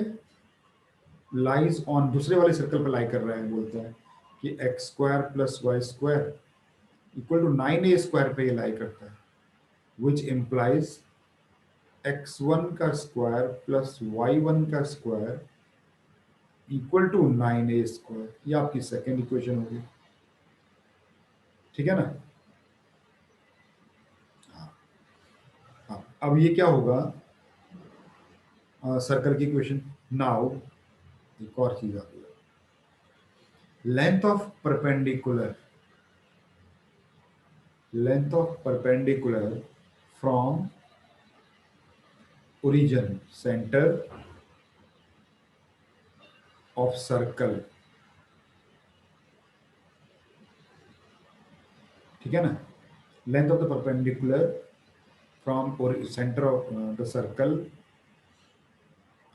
लाइज ऑन दूसरे वाले सर्कल पे लाई कर रहा है। बोलता है कि x square plus Y square equal to 9a square पे ये लाई करता है, विच इम्प्लाइज x1 का स्क्वायर प्लस y1 का square equal to 9a square. ये आपकी सेकेंड इक्वेशन होगी, ठीक है ना। हाँ, अब ये क्या होगा, सर्कल की इक्वेशन। नाउ एक और चीज आती है, length of perpendicular from origin centre of circle, ठीक है ना। Length of the perpendicular from centre of the circle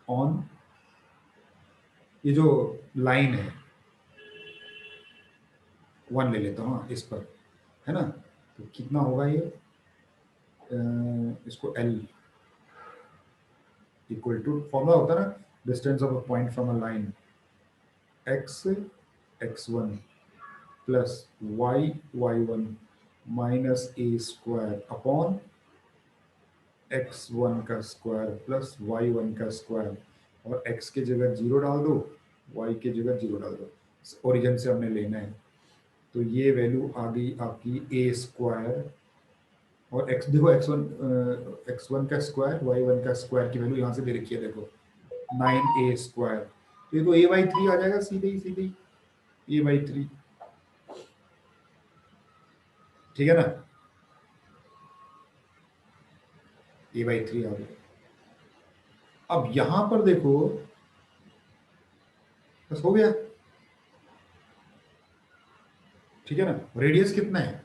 on, ये जो लाइन है, 1 ले लेता हूँ इस पर, है ना। तो कितना होगा ये, इसको L इक्वल टू, फॉर्मूला होता है ना, distance of a point from a line, x x1 plus y1 minus a square upon x1 का स्क्वायर प्लस y1 का स्क्वायर, और x की जगह 0 डाल दो, y की जगह 0 डाल दो, ओरिजिन से हमने लेना है। तो ये वैल्यू आ गई आपकी ए स्क्वायर, और x देखो, x1 का स्क्वायर y1 का स्क्वायर की वैल्यू यहाँ से दे रखी है देखो, 9a स्क्वायर। तो ये तो a/3 आ जाएगा, सीधे ही a/3, ठीक है ना, a/3 आ गया। अब यहां पर देखो, बस हो गया, ठीक है ना। रेडियस कितना है,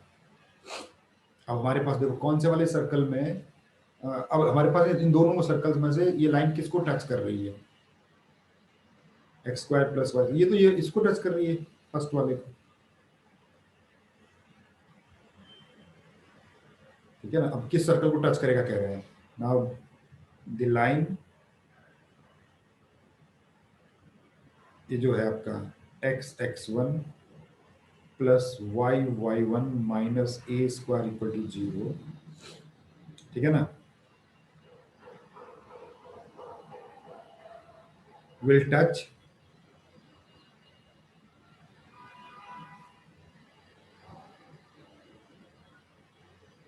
अब हमारे पास देखो कौन से वाले सर्कल में, अब हमारे पास इन दोनों सर्कल्स में से ये लाइन किसको टच कर रही है, एक्स स्क्वायर प्लस वाई, ये तो ये इसको टच कर रही है, फर्स्ट वाले को, ठीक है ना। अब किस सर्कल को टच करेगा कह रहे हैं, नाउ द लाइन, ये जो है आपका x1 plus y1 minus a square equal to 0, ठीक है ना, will touch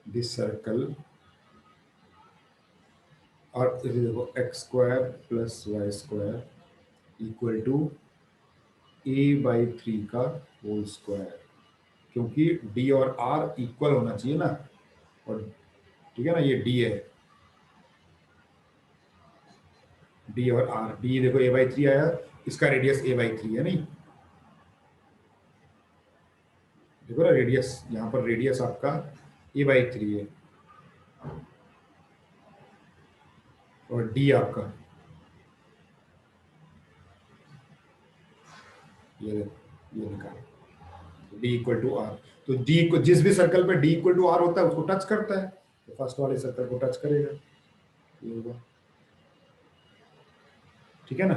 this circle, और ये देखो x square plus Y square equal to a/3 का होल स्क्वायर, क्योंकि d और r इक्वल होना चाहिए ना, और ठीक है ना, ये d है, d और r, d देखो a/3 आया, इसका रेडियस a/3 है, नहीं देखो ना रेडियस, यहाँ पर रेडियस आपका a/3 है, और d आपका ये निकाल, डी इक्वल टू आर। तो डी को जिस भी सर्कल पे डी इक्वल टू आर होता है उसको टच करता है, तो फर्स्ट वाले सर्कल को टच करेगा, ये होगा, ठीक है ना।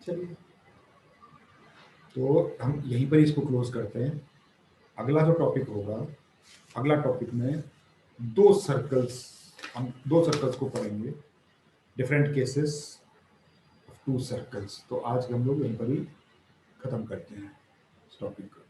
चलिए, तो हम यहीं पर इसको क्लोज करते हैं। अगला जो टॉपिक होगा, अगला टॉपिक में हम दो सर्कल्स को पढ़ेंगे, डिफरेंट केसेस ऑफ 2 सर्कल्स। तो आज हम लोग यहीं पर ही खत्म करते हैं इस टॉपिक को।